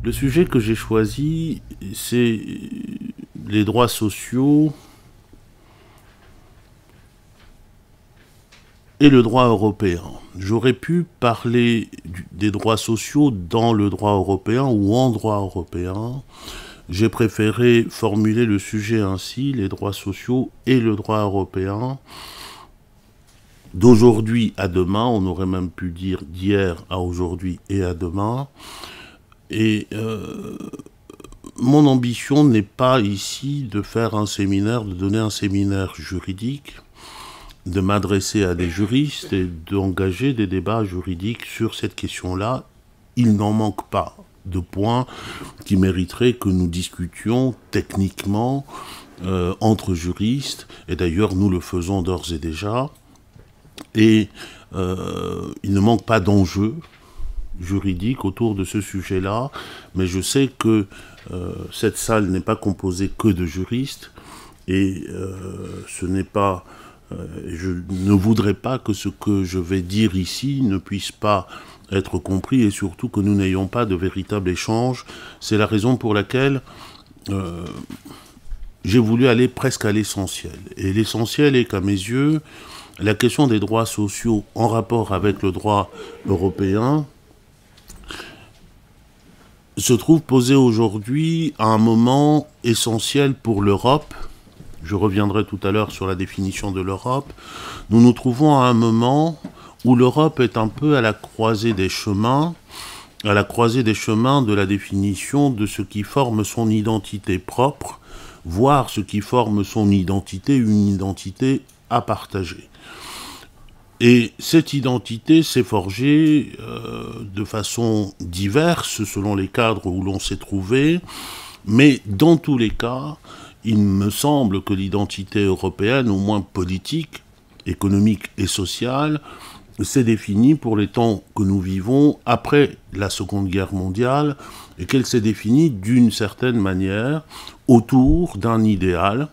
Le sujet que j'ai choisi, c'est les droits sociaux et le droit européen. J'aurais pu parler des droits sociaux dans le droit européen ou en droit européen. J'ai préféré formuler le sujet ainsi, les droits sociaux et le droit européen. D'aujourd'hui à demain, on aurait même pu dire d'hier à aujourd'hui et à demain. Et mon ambition n'est pas ici de faire un séminaire, de donner un séminaire juridique, de m'adresser à des juristes et d'engager des débats juridiques sur cette question-là. Il n'en manque pas de points qui mériteraient que nous discutions techniquement entre juristes, et d'ailleurs nous le faisons d'ores et déjà. Et il ne manque pas d'enjeux juridiques autour de ce sujet-là, mais je sais que cette salle n'est pas composée que de juristes, et ce n'est pas... je ne voudrais pas que ce que je vais dire ici ne puisse pas être compris, et surtout que nous n'ayons pas de véritable échange. C'est la raison pour laquelle j'ai voulu aller presque à l'essentiel. Et l'essentiel est qu'à mes yeux, la question des droits sociaux en rapport avec le droit européen se trouve posée aujourd'hui à un moment essentiel pour l'Europe. Je reviendrai tout à l'heure sur la définition de l'Europe. Nous nous trouvons à un moment où l'Europe est un peu à la croisée des chemins, de la définition de ce qui forme son identité propre, voire ce qui forme son identité, une identité à partager. Et cette identité s'est forgée de façon diverse selon les cadres où l'on s'est trouvé, mais dans tous les cas, il me semble que l'identité européenne, au moins politique, économique et sociale, s'est définie pour les temps que nous vivons après la Seconde Guerre mondiale, et qu'elle s'est définie d'une certaine manière autour d'un idéal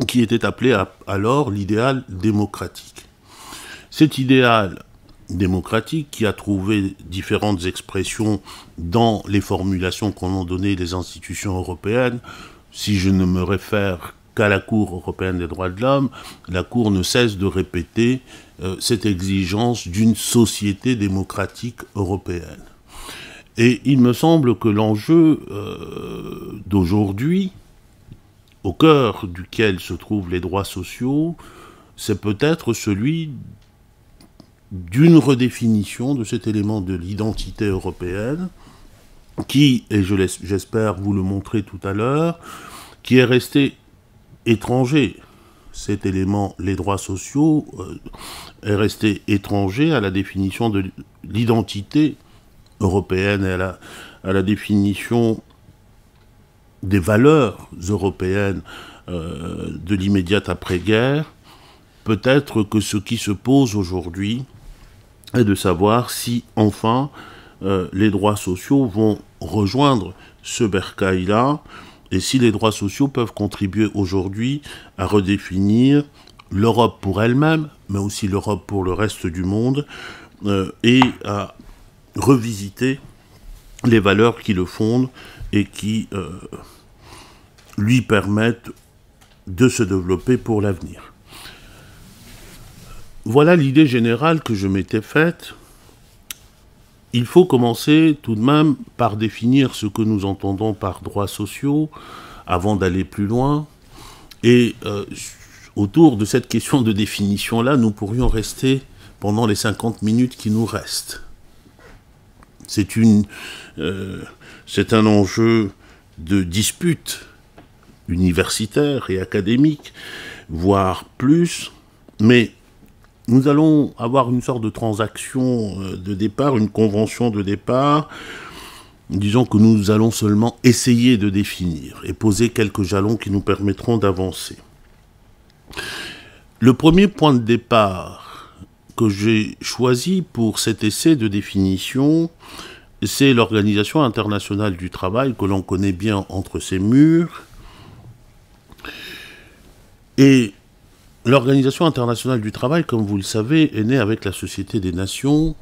qui était appelé alors l'idéal démocratique. Cet idéal démocratique, qui a trouvé différentes expressions dans les formulations qu'en ont données les institutions européennes, si je ne me réfère qu'à la Cour européenne des droits de l'homme, la Cour ne cesse de répéter cette exigence d'une société démocratique européenne. Et il me semble que l'enjeu d'aujourd'hui, au cœur duquel se trouvent les droits sociaux, c'est peut-être celui d'une redéfinition de cet élément de l'identité européenne qui, et j'espère vous le montrer tout à l'heure, qui est resté étranger. Cet élément, les droits sociaux, est resté étranger à la définition de l'identité européenne et à la définition des valeurs européennes de l'immédiate après-guerre. Peut-être que ce qui se pose aujourd'hui est de savoir si, enfin, les droits sociaux vont rejoindre ce bercail-là, et si les droits sociaux peuvent contribuer aujourd'hui à redéfinir l'Europe pour elle-même, mais aussi l'Europe pour le reste du monde, et à revisiter les valeurs qui le fondent et qui lui permettent de se développer pour l'avenir. Voilà l'idée générale que je m'étais faite. Il faut commencer tout de même par définir ce que nous entendons par droits sociaux, avant d'aller plus loin. Et autour de cette question de définition-là, nous pourrions rester pendant les 50 minutes qui nous restent. C'est un enjeu de dispute universitaire et académique, voire plus, mais nous allons avoir une sorte de transaction de départ, une convention de départ. Disons que nous allons seulement essayer de définir et poser quelques jalons qui nous permettront d'avancer. Le premier point de départ que j'ai choisi pour cet essai de définition, c'est l'Organisation internationale du travail, que l'on connaît bien entre ses murs. Et l'Organisation internationale du travail, comme vous le savez, est née avec la Société des Nations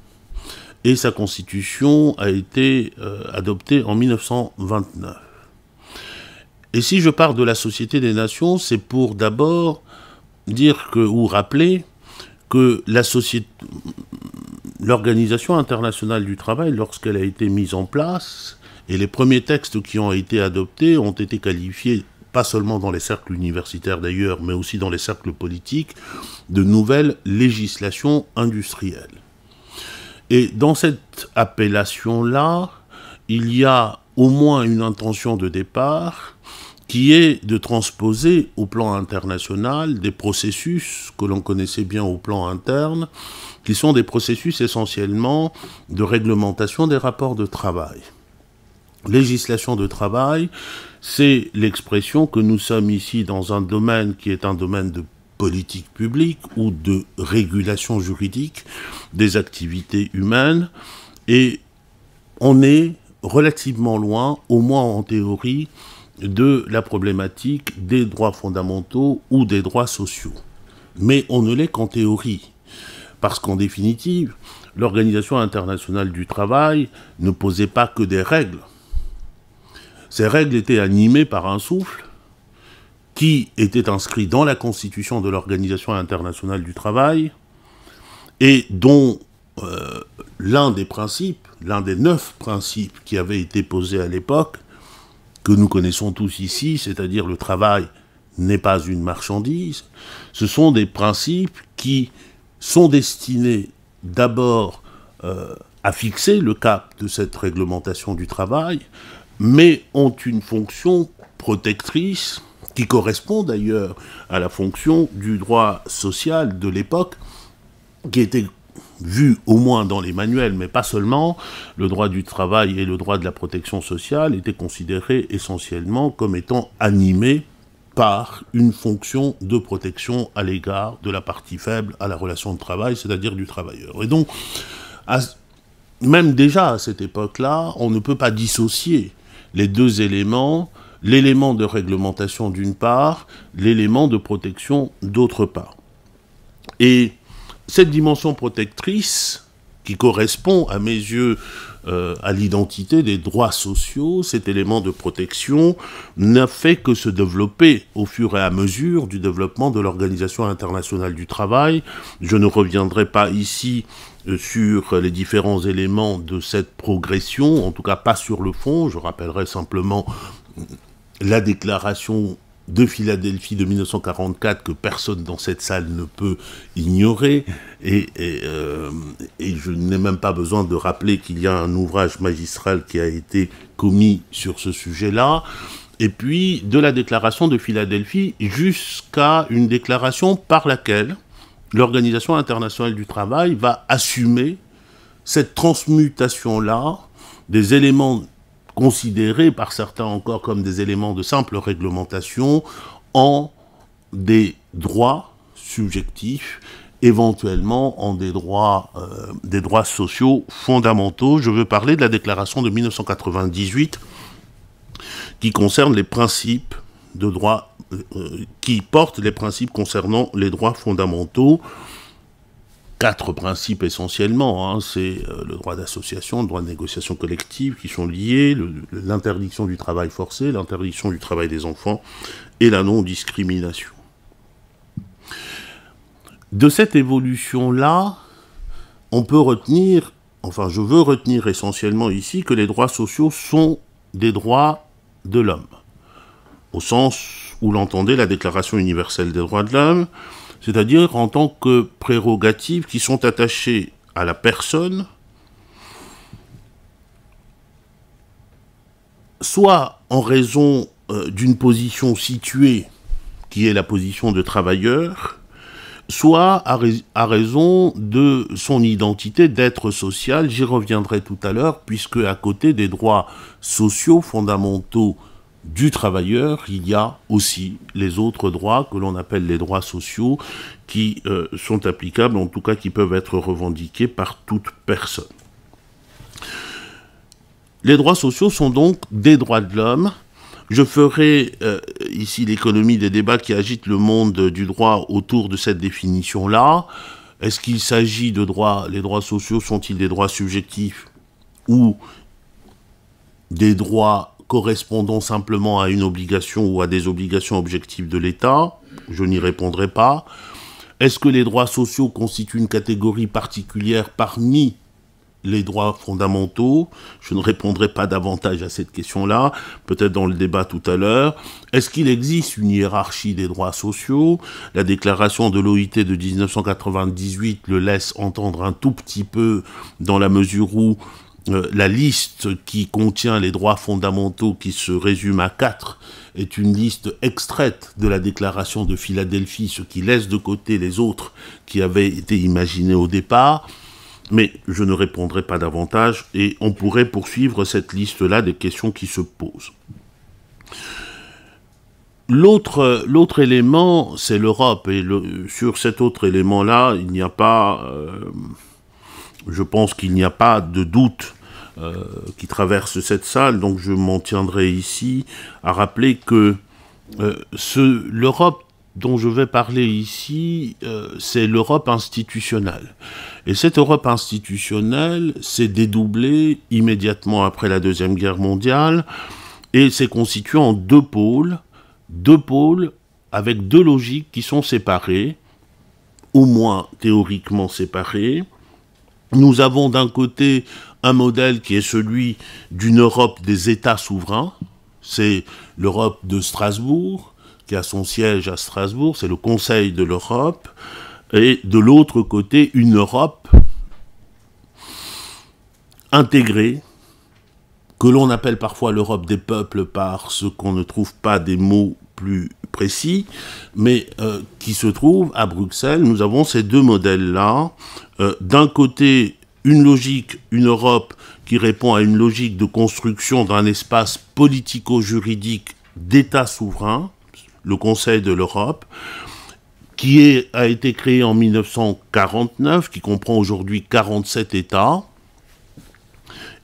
et sa constitution a été adoptée en 1929. Et si je parle de la Société des Nations, c'est pour d'abord dire que, ou rappeler que l'Organisation internationale du travail, lorsqu'elle a été mise en place, et les premiers textes qui ont été adoptés ont été qualifiés, pas seulement dans les cercles universitaires d'ailleurs, mais aussi dans les cercles politiques, de nouvelles législations industrielles. Et dans cette appellation-là, il y a au moins une intention de départ qui est de transposer au plan international des processus que l'on connaissait bien au plan interne, qui sont des processus essentiellement de réglementation des rapports de travail. Législation de travail, c'est l'expression que nous sommes ici dans un domaine qui est un domaine de politique publique ou de régulation juridique des activités humaines, et on est relativement loin, au moins en théorie, de la problématique des droits fondamentaux ou des droits sociaux. Mais on ne l'est qu'en théorie, parce qu'en définitive, l'Organisation internationale du travail ne posait pas que des règles. Ces règles étaient animées par un souffle qui était inscrit dans la constitution de l'Organisation internationale du travail et dont l'un des principes, l'un des 9 principes qui avaient été posés à l'époque, que nous connaissons tous ici, c'est-à-dire le travail n'est pas une marchandise, ce sont des principes qui sont destinés d'abord à fixer le cap de cette réglementation du travail, mais ont une fonction protectrice qui correspond d'ailleurs à la fonction du droit social de l'époque, qui était vu au moins dans les manuels, mais pas seulement. Le droit du travail et le droit de la protection sociale étaient considérés essentiellement comme étant animés par une fonction de protection à l'égard de la partie faible à la relation de travail, c'est-à-dire du travailleur. Et donc, même déjà à cette époque-là, on ne peut pas dissocier les deux éléments, l'élément de réglementation d'une part, l'élément de protection d'autre part. Et cette dimension protectrice, qui correspond à mes yeux à l'identité des droits sociaux, cet élément de protection n'a fait que se développer au fur et à mesure du développement de l'Organisation internationale du travail. Je ne reviendrai pas ici sur les différents éléments de cette progression, en tout cas pas sur le fond. Je rappellerai simplement la déclaration de Philadelphie de 1944 que personne dans cette salle ne peut ignorer, et je n'ai même pas besoin de rappeler qu'il y a un ouvrage magistral qui a été commis sur ce sujet-là, et puis de la déclaration de Philadelphie jusqu'à une déclaration par laquelle l'Organisation internationale du travail va assumer cette transmutation-là des éléments considérés par certains encore comme des éléments de simple réglementation en des droits subjectifs, éventuellement en des droits sociaux fondamentaux. Je veux parler de la déclaration de 1998 qui concerne les principes de droit, qui porte les principes concernant les droits fondamentaux. 4 principes essentiellement, hein, c'est le droit d'association, le droit de négociation collective qui sont liés, l'interdiction du travail forcé, l'interdiction du travail des enfants et la non-discrimination. De cette évolution-là, on peut retenir, enfin je veux retenir essentiellement ici que les droits sociaux sont des droits de l'homme, au sens où l'entendait la Déclaration universelle des droits de l'homme, c'est-à-dire en tant que prérogatives qui sont attachées à la personne, soit en raison d'une position située, qui est la position de travailleur, soit à raison de son identité d'être social. J'y reviendrai tout à l'heure, puisque à côté des droits sociaux fondamentaux du travailleur, il y a aussi les autres droits que l'on appelle les droits sociaux qui sont applicables, en tout cas qui peuvent être revendiqués par toute personne. Les droits sociaux sont donc des droits de l'homme. Je ferai ici l'économie des débats qui agitent le monde du droit autour de cette définition-là. Est-ce qu'il s'agit de droits, les droits sociaux sont-ils des droits subjectifs ou des droits correspondant simplement à une obligation ou à des obligations objectives de l'État? Je n'y répondrai pas. Est-ce que les droits sociaux constituent une catégorie particulière parmi les droits fondamentaux? Je ne répondrai pas davantage à cette question-là, peut-être dans le débat tout à l'heure. Est-ce qu'il existe une hiérarchie des droits sociaux? La déclaration de l'OIT de 1998 le laisse entendre un tout petit peu, dans la mesure où la liste qui contient les droits fondamentaux, qui se résume à 4, est une liste extraite de la déclaration de Philadelphie, ce qui laisse de côté les autres qui avaient été imaginés au départ. Mais je ne répondrai pas davantage et on pourrait poursuivre cette liste-là des questions qui se posent. L'autre élément, c'est l'Europe. Et sur cet autre élément-là, il n'y a pas... je pense qu'il n'y a pas de doute qui traverse cette salle, donc je m'en tiendrai ici à rappeler que l'Europe dont je vais parler ici, c'est l'Europe institutionnelle. Et cette Europe institutionnelle s'est dédoublée immédiatement après la Deuxième Guerre mondiale et s'est constituée en deux pôles avec deux logiques qui sont séparées, au moins théoriquement séparées. Nous avons d'un côté un modèle qui est celui d'une Europe des États souverains, c'est l'Europe de Strasbourg, qui a son siège à Strasbourg, c'est le Conseil de l'Europe, et de l'autre côté, une Europe intégrée, que l'on appelle parfois l'Europe des peuples parce qu'on ne trouve pas des mots plus précis, mais qui se trouve à Bruxelles. Nous avons ces deux modèles-là. D'un côté, une logique, une Europe qui répond à une logique de construction d'un espace politico-juridique d'État souverain, le Conseil de l'Europe, qui a été créé en 1949, qui comprend aujourd'hui 47 États,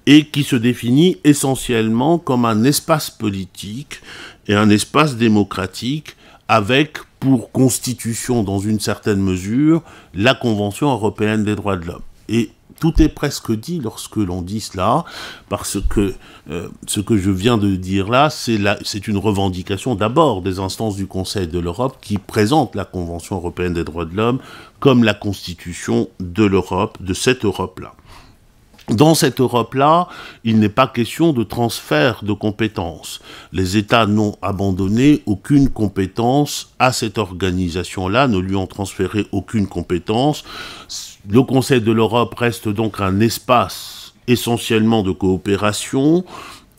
et qui se définit essentiellement comme un espace politique et un espace démocratique avec, pour constitution dans une certaine mesure, la Convention européenne des droits de l'homme. Et tout est presque dit lorsque l'on dit cela, parce que ce que je viens de dire là, c'est une revendication d'abord des instances du Conseil de l'Europe qui présentent la Convention européenne des droits de l'homme comme la constitution de l'Europe, de cette Europe-là. Dans cette Europe-là, il n'est pas question de transfert de compétences. Les États n'ont abandonné aucune compétence à cette organisation-là, ne lui ont transféré aucune compétence. Le Conseil de l'Europe reste donc un espace essentiellement de coopération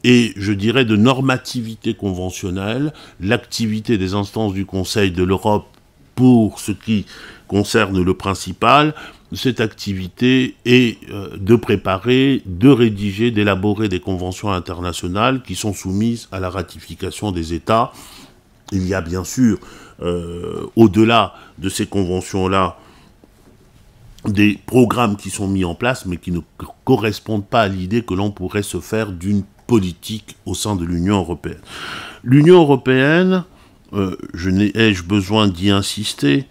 et, je dirais, de normativité conventionnelle. L'activité des instances du Conseil de l'Europe, pour ce qui concerne le principal, cette activité est de préparer, de rédiger, d'élaborer des conventions internationales qui sont soumises à la ratification des États. Il y a bien sûr, au-delà de ces conventions-là, des programmes qui sont mis en place, mais qui ne correspondent pas à l'idée que l'on pourrait se faire d'une politique au sein de l'Union européenne. L'Union européenne, ai-je besoin d'y insister,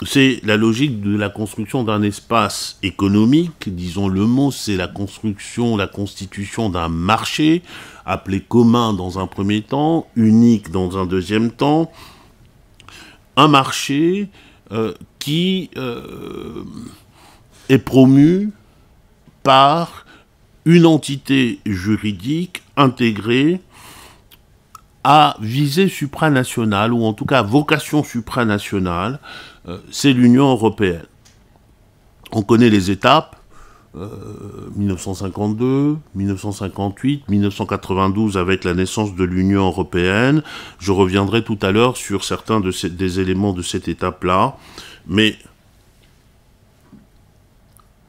c'est la logique de la construction d'un espace économique, disons le mot, c'est la construction, la constitution d'un marché, appelé commun dans un premier temps, unique dans un deuxième temps, un marché qui est promu par une entité juridique intégrée à visée supranationale, ou en tout cas à vocation supranationale, c'est l'Union européenne. On connaît les étapes, 1952, 1958, 1992 avec la naissance de l'Union européenne. Je reviendrai tout à l'heure sur certains des éléments de cette étape-là, mais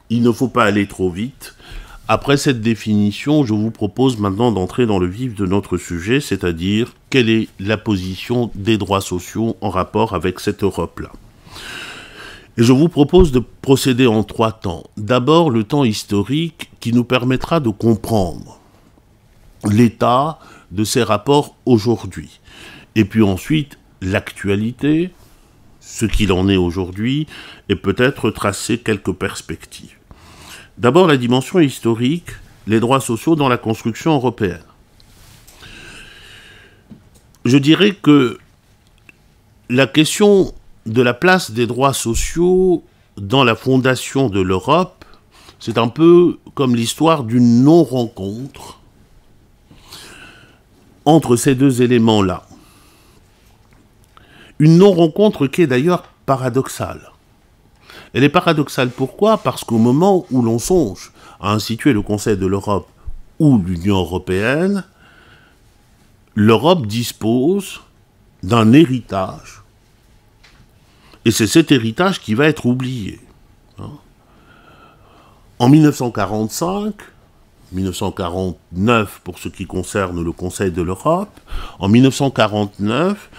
il ne faut pas aller trop vite. Après cette définition, je vous propose maintenant d'entrer dans le vif de notre sujet, c'est-à-dire quelle est la position des droits sociaux en rapport avec cette Europe-là. Et je vous propose de procéder en trois temps. D'abord, le temps historique qui nous permettra de comprendre l'état de ces rapports aujourd'hui. Et puis ensuite, l'actualité, ce qu'il en est aujourd'hui et peut-être tracer quelques perspectives. D'abord, la dimension historique, les droits sociaux dans la construction européenne. Je dirais que la question de la place des droits sociaux dans la fondation de l'Europe, c'est un peu comme l'histoire d'une non-rencontre entre ces deux éléments-là. Une non-rencontre qui est d'ailleurs paradoxale. Elle est paradoxale pourquoi? Parce qu'au moment où l'on songe à instituer le Conseil de l'Europe ou l'Union européenne, l'Europe dispose d'un héritage. Et c'est cet héritage qui va être oublié. En 1945, 1949 pour ce qui concerne le Conseil de l'Europe, en 1949,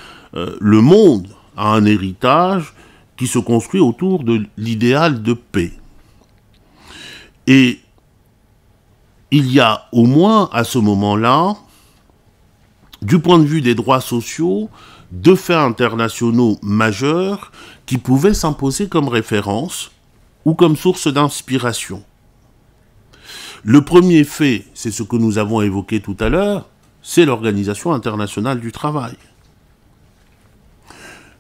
le monde a un héritage qui se construit autour de l'idéal de paix. Et il y a au moins à ce moment-là, du point de vue des droits sociaux, deux faits internationaux majeurs qui pouvaient s'imposer comme référence ou comme source d'inspiration. Le premier fait, c'est ce que nous avons évoqué tout à l'heure, c'est l'Organisation internationale du travail.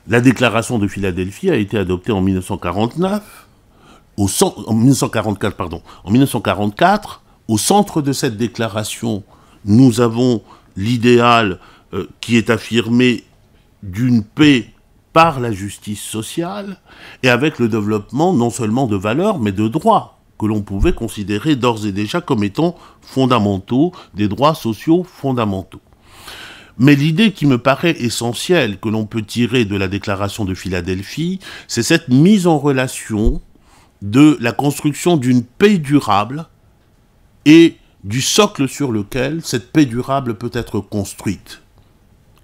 La déclaration de Philadelphie a été adoptée en 1944, au centre de cette déclaration, nous avons l'idéal qui est affirmé d'une paix par la justice sociale et avec le développement non seulement de valeurs mais de droits que l'on pouvait considérer d'ores et déjà comme étant fondamentaux, des droits sociaux fondamentaux. Mais l'idée qui me paraît essentielle que l'on peut tirer de la déclaration de Philadelphie, c'est cette mise en relation de la construction d'une paix durable et du socle sur lequel cette paix durable peut être construite.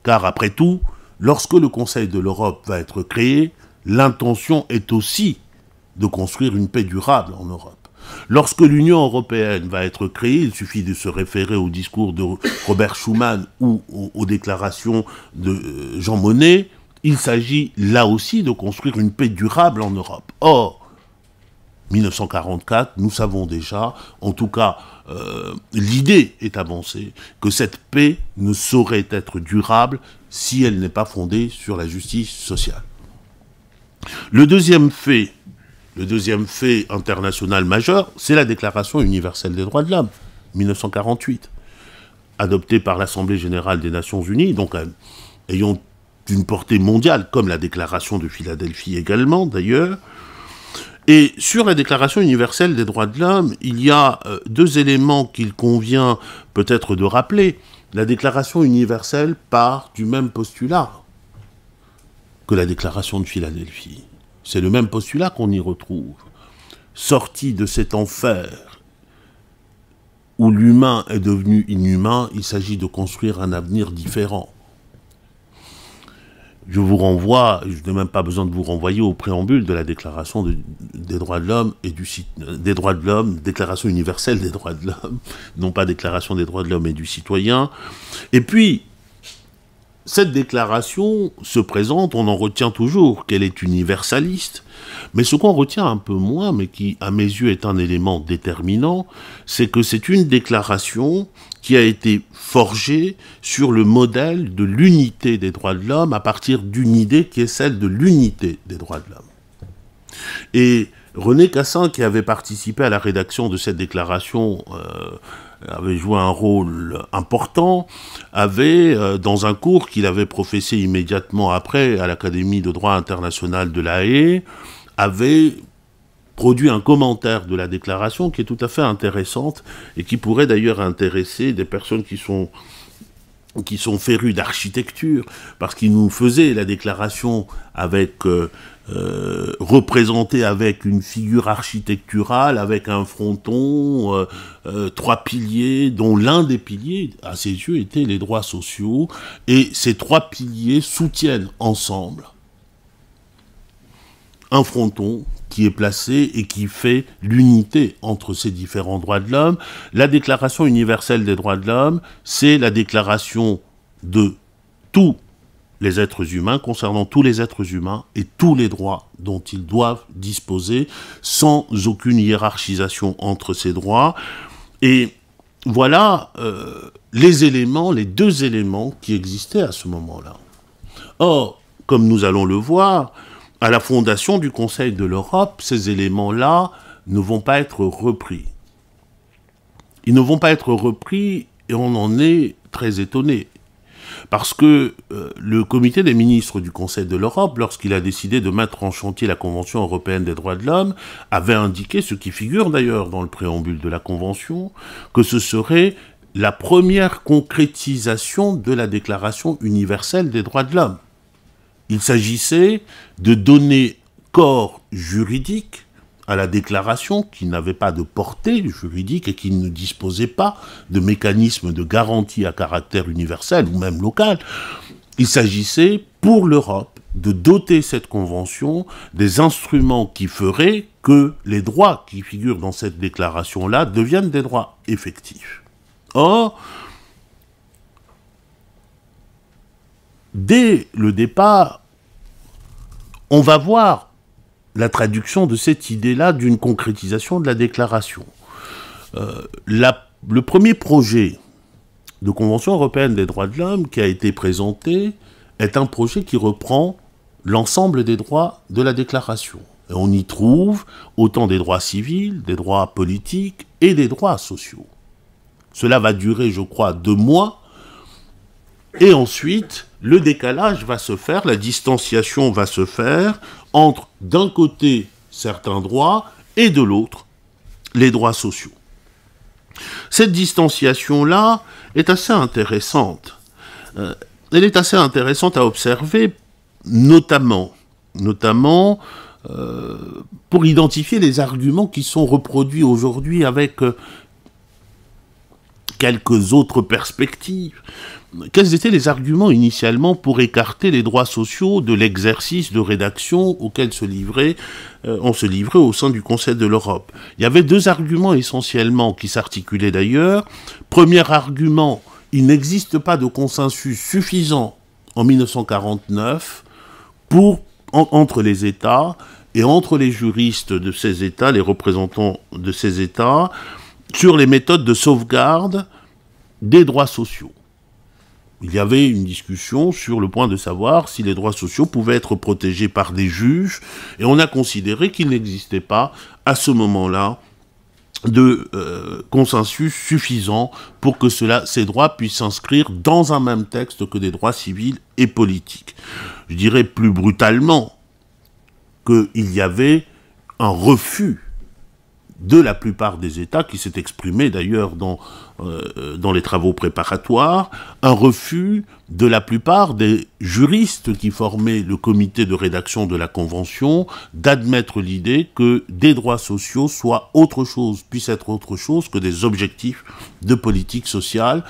Car après tout, lorsque le Conseil de l'Europe va être créé, l'intention est aussi de construire une paix durable en Europe. Lorsque l'Union européenne va être créée, il suffit de se référer au discours de Robert Schuman ou aux déclarations de Jean Monnet, il s'agit là aussi de construire une paix durable en Europe. Or, 1944, nous savons déjà, en tout cas, l'idée est avancée, que cette paix ne saurait être durable si elle n'est pas fondée sur la justice sociale. Le deuxième fait international majeur, c'est la Déclaration universelle des droits de l'homme, 1948, adoptée par l'Assemblée générale des Nations unies, donc ayant une portée mondiale, comme la Déclaration de Philadelphie également, d'ailleurs. Et sur la Déclaration universelle des droits de l'homme, il y a deux éléments qu'il convient peut-être de rappeler. La Déclaration universelle part du même postulat que la Déclaration de Philadelphie. C'est le même postulat qu'on y retrouve. Sorti de cet enfer où l'humain est devenu inhumain, il s'agit de construire un avenir différent. Je vous renvoie, je n'ai même pas besoin de vous renvoyer au préambule de la Déclaration des droits de l'homme et Déclaration universelle des droits de l'homme, non pas Déclaration des droits de l'homme et du citoyen. Et puis, cette déclaration se présente, on en retient toujours qu'elle est universaliste, mais ce qu'on retient un peu moins, mais qui à mes yeux est un élément déterminant, c'est que c'est une déclaration qui a été forgée sur le modèle de l'unité des droits de l'homme à partir d'une idée qui est celle de l'unité des droits de l'homme. Et René Cassin, qui avait participé à la rédaction de cette déclaration, avait joué un rôle important, avait, dans un cours qu'il avait professé immédiatement après à l'Académie de droit international de La Haye, avait produit un commentaire de la déclaration qui est tout à fait intéressante et qui pourrait d'ailleurs intéresser des personnes qui sont férus d'architecture, parce qu'il nous faisait la déclaration avec représentée avec une figure architecturale, avec un fronton, trois piliers, dont l'un des piliers, à ses yeux, étaient les droits sociaux, et ces trois piliers soutiennent ensemble un fronton qui est placé et qui fait l'unité entre ces différents droits de l'homme. La Déclaration universelle des droits de l'homme, c'est la déclaration de tous les êtres humains, concernant tous les êtres humains et tous les droits dont ils doivent disposer, sans aucune hiérarchisation entre ces droits. Et voilà les deux éléments qui existaient à ce moment-là. Or, comme nous allons le voir, à la fondation du Conseil de l'Europe, ces éléments-là ne vont pas être repris. Ils ne vont pas être repris et on en est très étonné. Parce que le comité des ministres du Conseil de l'Europe, lorsqu'il a décidé de mettre en chantier la Convention européenne des droits de l'homme, avait indiqué, ce qui figure d'ailleurs dans le préambule de la Convention, que ce serait la première concrétisation de la Déclaration universelle des droits de l'homme. Il s'agissait de donner corps juridique à la déclaration qui n'avait pas de portée juridique et qui ne disposait pas de mécanismes de garantie à caractère universel ou même local. Il s'agissait pour l'Europe de doter cette convention des instruments qui feraient que les droits qui figurent dans cette déclaration-là deviennent des droits effectifs. Or, dès le départ, on va voir la traduction de cette idée-là d'une concrétisation de la déclaration. Le premier projet de Convention européenne des droits de l'homme qui a été présenté est un projet qui reprend l'ensemble des droits de la déclaration. Et on y trouve autant des droits civils, des droits politiques et des droits sociaux. Cela va durer, je crois, 2 mois. Et ensuite, le décalage va se faire, la distanciation va se faire entre, d'un côté, certains droits et de l'autre, les droits sociaux. Cette distanciation-là est assez intéressante. Elle est assez intéressante à observer, notamment pour identifier les arguments qui sont reproduits aujourd'hui avec quelques autres perspectives. Quels étaient les arguments initialement pour écarter les droits sociaux de l'exercice de rédaction auquel on se livrait au sein du Conseil de l'Europe? Il y avait 2 arguments essentiellement qui s'articulaient d'ailleurs. Premier argument, il n'existe pas de consensus suffisant en 1949 entre les États et entre les juristes de ces États, les représentants de ces États, sur les méthodes de sauvegarde des droits sociaux. Il y avait une discussion sur le point de savoir si les droits sociaux pouvaient être protégés par des juges, et on a considéré qu'il n'existait pas, à ce moment-là, de consensus suffisant pour que ces droits puissent s'inscrire dans un même texte que des droits civils et politiques. Je dirais plus brutalement qu'il y avait un refus de la plupart des États, qui s'est exprimé d'ailleurs dans les travaux préparatoires, un refus de la plupart des juristes qui formaient le comité de rédaction de la Convention d'admettre l'idée que des droits sociaux puissent être autre chose que des objectifs de politique sociale.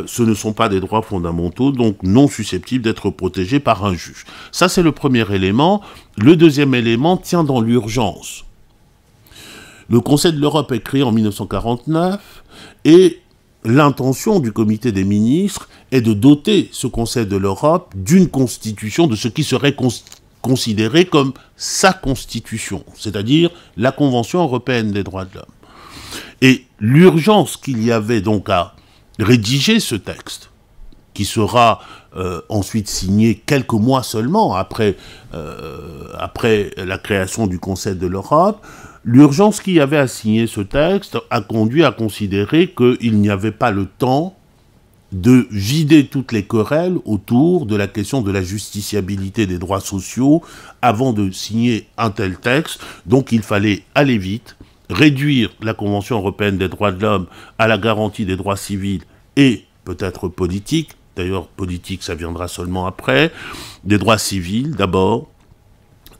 Ce ne sont pas des droits fondamentaux, donc non susceptibles d'être protégés par un juge. Ça, c'est le premier élément. Le deuxième élément tient dans l'urgence. Le Conseil de l'Europe est créé en 1949 et l'intention du comité des ministres est de doter ce Conseil de l'Europe d'une constitution, de ce qui serait considéré comme sa constitution, c'est-à-dire la Convention européenne des droits de l'homme. Et l'urgence qu'il y avait donc à rédiger ce texte, qui sera ensuite signé quelques mois seulement après la création du Conseil de l'Europe, l'urgence qu'il y avait à signer ce texte a conduit à considérer qu'il n'y avait pas le temps de vider toutes les querelles autour de la question de la justiciabilité des droits sociaux avant de signer un tel texte. Donc il fallait aller vite, réduire la Convention européenne des droits de l'homme à la garantie des droits civils et peut-être politiques, d'ailleurs politique ça viendra seulement après, des droits civils d'abord,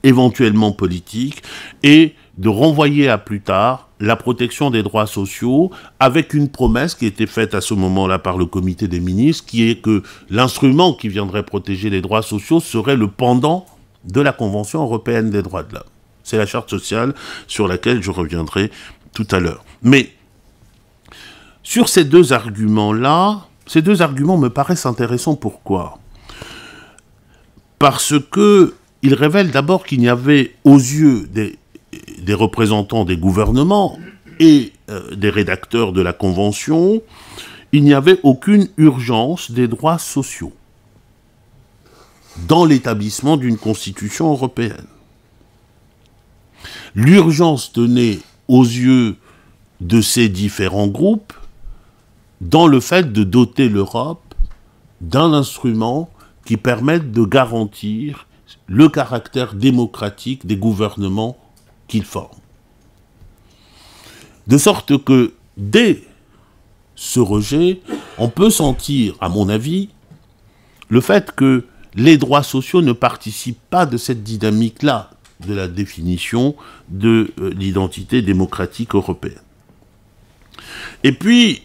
éventuellement politiques, et de renvoyer à plus tard la protection des droits sociaux avec une promesse qui était faite à ce moment-là par le comité des ministres, qui est que l'instrument qui viendrait protéger les droits sociaux serait le pendant de la Convention européenne des droits de l'homme. C'est la charte sociale sur laquelle je reviendrai tout à l'heure. Mais sur ces 2 arguments-là, ces 2 arguments me paraissent intéressants. Pourquoi ? parce qu'il révèle d'abord qu'il n'y avait, aux yeux des représentants des gouvernements et des rédacteurs de la Convention, il n'y avait aucune urgence des droits sociaux dans l'établissement d'une constitution européenne. L'urgence tenait aux yeux de ces différents groupes dans le fait de doter l'Europe d'un instrument qui permette de garantir le caractère démocratique des gouvernements qu'ils forment. De sorte que, dès ce rejet, on peut sentir, à mon avis, le fait que les droits sociaux ne participent pas de cette dynamique-là, de la définition de l'identité démocratique européenne. Et puis,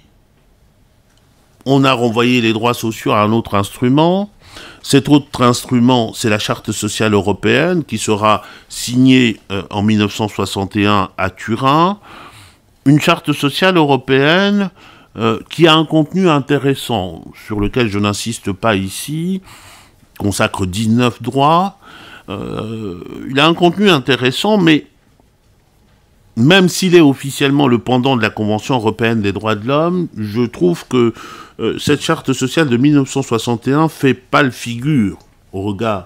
on a renvoyé les droits sociaux à un autre instrument. Cet autre instrument, c'est la Charte sociale européenne, qui sera signée en 1961 à Turin. Une Charte sociale européenne qui a un contenu intéressant, sur lequel je n'insiste pas ici, consacre 19 droits. Il a un contenu intéressant, mais même s'il est officiellement le pendant de la Convention européenne des droits de l'homme, je trouve que cette charte sociale de 1961 fait pâle figure au regard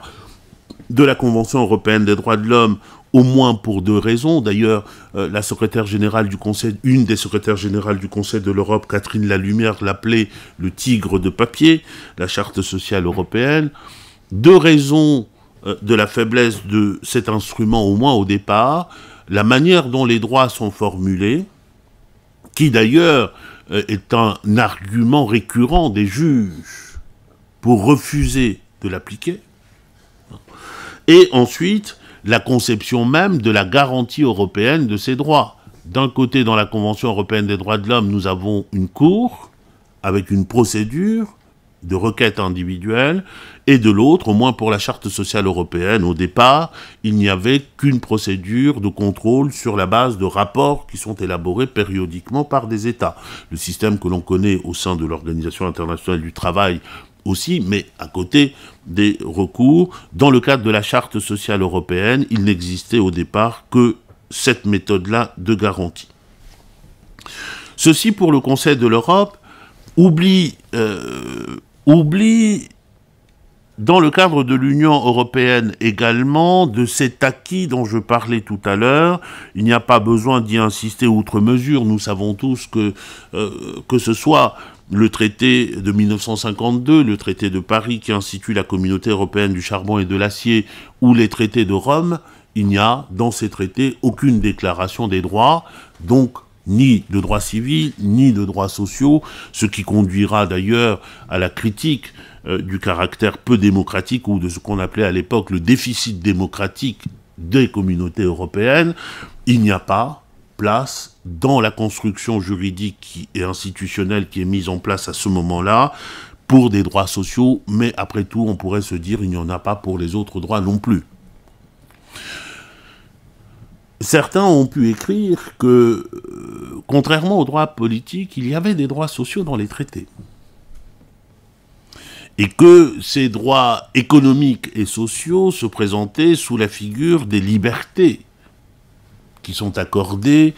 de la Convention européenne des droits de l'homme, au moins pour deux raisons. D'ailleurs, la secrétaire générale du Conseil, une des secrétaires générales du Conseil de l'Europe, Catherine Lalumière, l'appelait le tigre de papier, la charte sociale européenne. Deux raisons de la faiblesse de cet instrument, au moins au départ: la manière dont les droits sont formulés, qui d'ailleurs est un argument récurrent des juges pour refuser de l'appliquer, et ensuite la conception même de la garantie européenne de ces droits. D'un côté, dans la Convention européenne des droits de l'homme, nous avons une cour avec une procédure de requête individuelle, et de l'autre, au moins pour la Charte sociale européenne, au départ, il n'y avait qu'une procédure de contrôle sur la base de rapports qui sont élaborés périodiquement par des États. Le système que l'on connaît au sein de l'Organisation internationale du travail aussi, mais à côté des recours, dans le cadre de la Charte sociale européenne, il n'existait au départ que cette méthode-là de garantie. Ceci, pour le Conseil de l'Europe, oublie dans le cadre de l'Union européenne également, de cet acquis dont je parlais tout à l'heure. Il n'y a pas besoin d'y insister outre mesure. Nous savons tous que ce soit le traité de 1952, le traité de Paris qui institue la communauté européenne du charbon et de l'acier, ou les traités de Rome, il n'y a dans ces traités aucune déclaration des droits, donc ni de droits civils, ni de droits sociaux, ce qui conduira d'ailleurs à la critique du caractère peu démocratique, ou de ce qu'on appelait à l'époque le déficit démocratique des communautés européennes. Il n'y a pas place dans la construction juridique et institutionnelle qui est mise en place à ce moment-là pour des droits sociaux, mais après tout, on pourrait se dire il n'y en a pas pour les autres droits non plus. Certains ont pu écrire que, contrairement aux droits politiques, il y avait des droits sociaux dans les traités. Et que ces droits économiques et sociaux se présentaient sous la figure des libertés qui sont accordées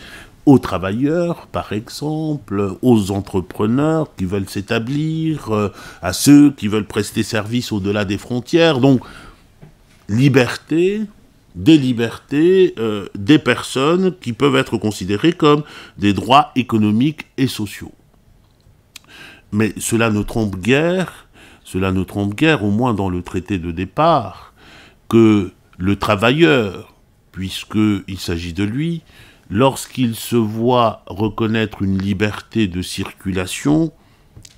aux travailleurs, par exemple, aux entrepreneurs qui veulent s'établir, à ceux qui veulent prester service au-delà des frontières. Donc, liberté, des libertés des personnes qui peuvent être considérées comme des droits économiques et sociaux. Mais cela ne trompe guère, au moins dans le traité de départ, que le travailleur, puisqu'il s'agit de lui, lorsqu'il se voit reconnaître une liberté de circulation,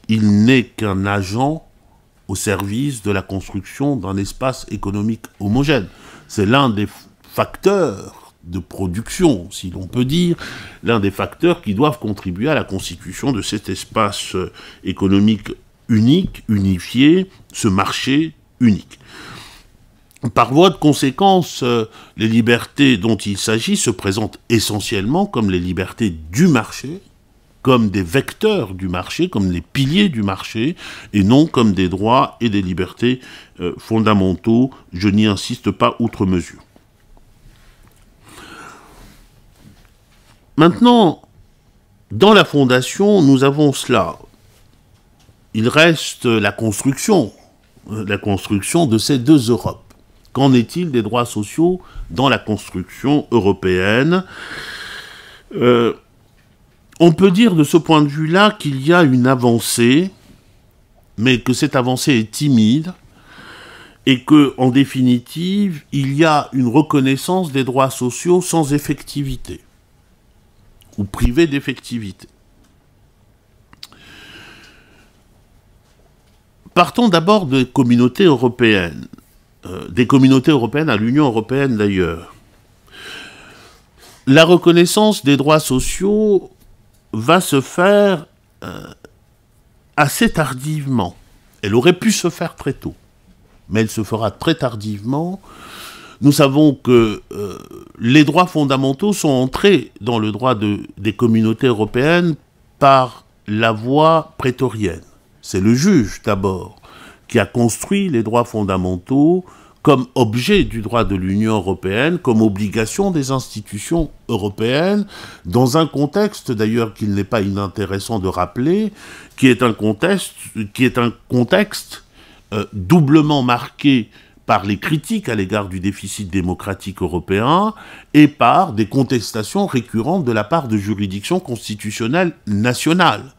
il n'est qu'un agent au service de la construction d'un espace économique homogène. C'est l'un des facteurs de production, si l'on peut dire, l'un des facteurs qui doivent contribuer à la constitution de cet espace économique unique, unifié, ce marché unique. Par voie de conséquence, les libertés dont il s'agit se présentent essentiellement comme les libertés du marché, comme des vecteurs du marché, comme les piliers du marché, et non comme des droits et des libertés fondamentaux. Je n'y insiste pas outre mesure. Maintenant, dans la Fondation, nous avons cela. Il reste la construction de ces deux Europes. Qu'en est-il des droits sociaux dans la construction européenne ? On peut dire de ce point de vue-là qu'il y a une avancée, mais que cette avancée est timide, et que, en définitive, il y a une reconnaissance des droits sociaux sans effectivité, ou privés d'effectivité. Partons d'abord des communautés européennes à l'Union européenne d'ailleurs. La reconnaissance des droits sociaux va se faire assez tardivement. Elle aurait pu se faire très tôt, mais elle se fera très tardivement. Nous savons que les droits fondamentaux sont entrés dans le droit des communautés européennes par la voie prétorienne. C'est le juge, d'abord, qui a construit les droits fondamentaux comme objet du droit de l'Union européenne, comme obligation des institutions européennes, dans un contexte, d'ailleurs, qu'il n'est pas inintéressant de rappeler, qui est un contexte doublement marqué par les critiques à l'égard du déficit démocratique européen et par des contestations récurrentes de la part de juridictions constitutionnelles nationales,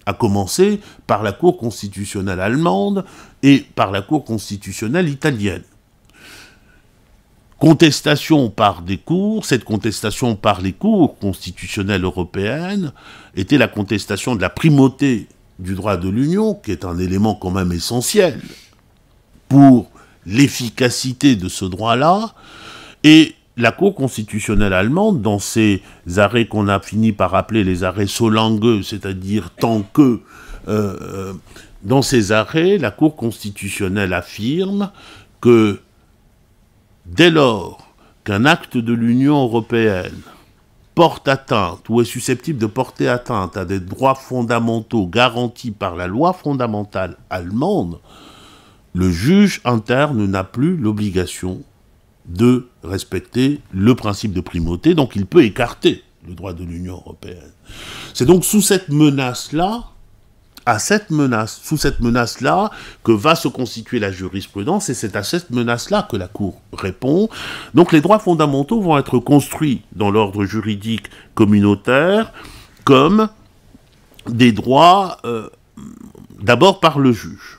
à commencer par la Cour constitutionnelle allemande et par la Cour constitutionnelle italienne. Contestation par des cours, cette contestation par les cours constitutionnelles européennes était la contestation de la primauté du droit de l'Union, qui est un élément quand même essentiel pour l'efficacité de ce droit-là, et la Cour constitutionnelle allemande, dans ses arrêts qu'on a fini par appeler les arrêts Solange, c'est-à-dire tant que, dans ces arrêts, la Cour constitutionnelle affirme que dès lors qu'un acte de l'Union européenne porte atteinte ou est susceptible de porter atteinte à des droits fondamentaux garantis par la loi fondamentale allemande, le juge interne n'a plus l'obligation de respecter le principe de primauté, donc il peut écarter le droit de l'Union européenne. C'est donc sous cette menace-là, sous cette menace-là, que va se constituer la jurisprudence, et c'est à cette menace-là que la Cour répond. Donc les droits fondamentaux vont être construits dans l'ordre juridique communautaire comme des droits, d'abord par le juge.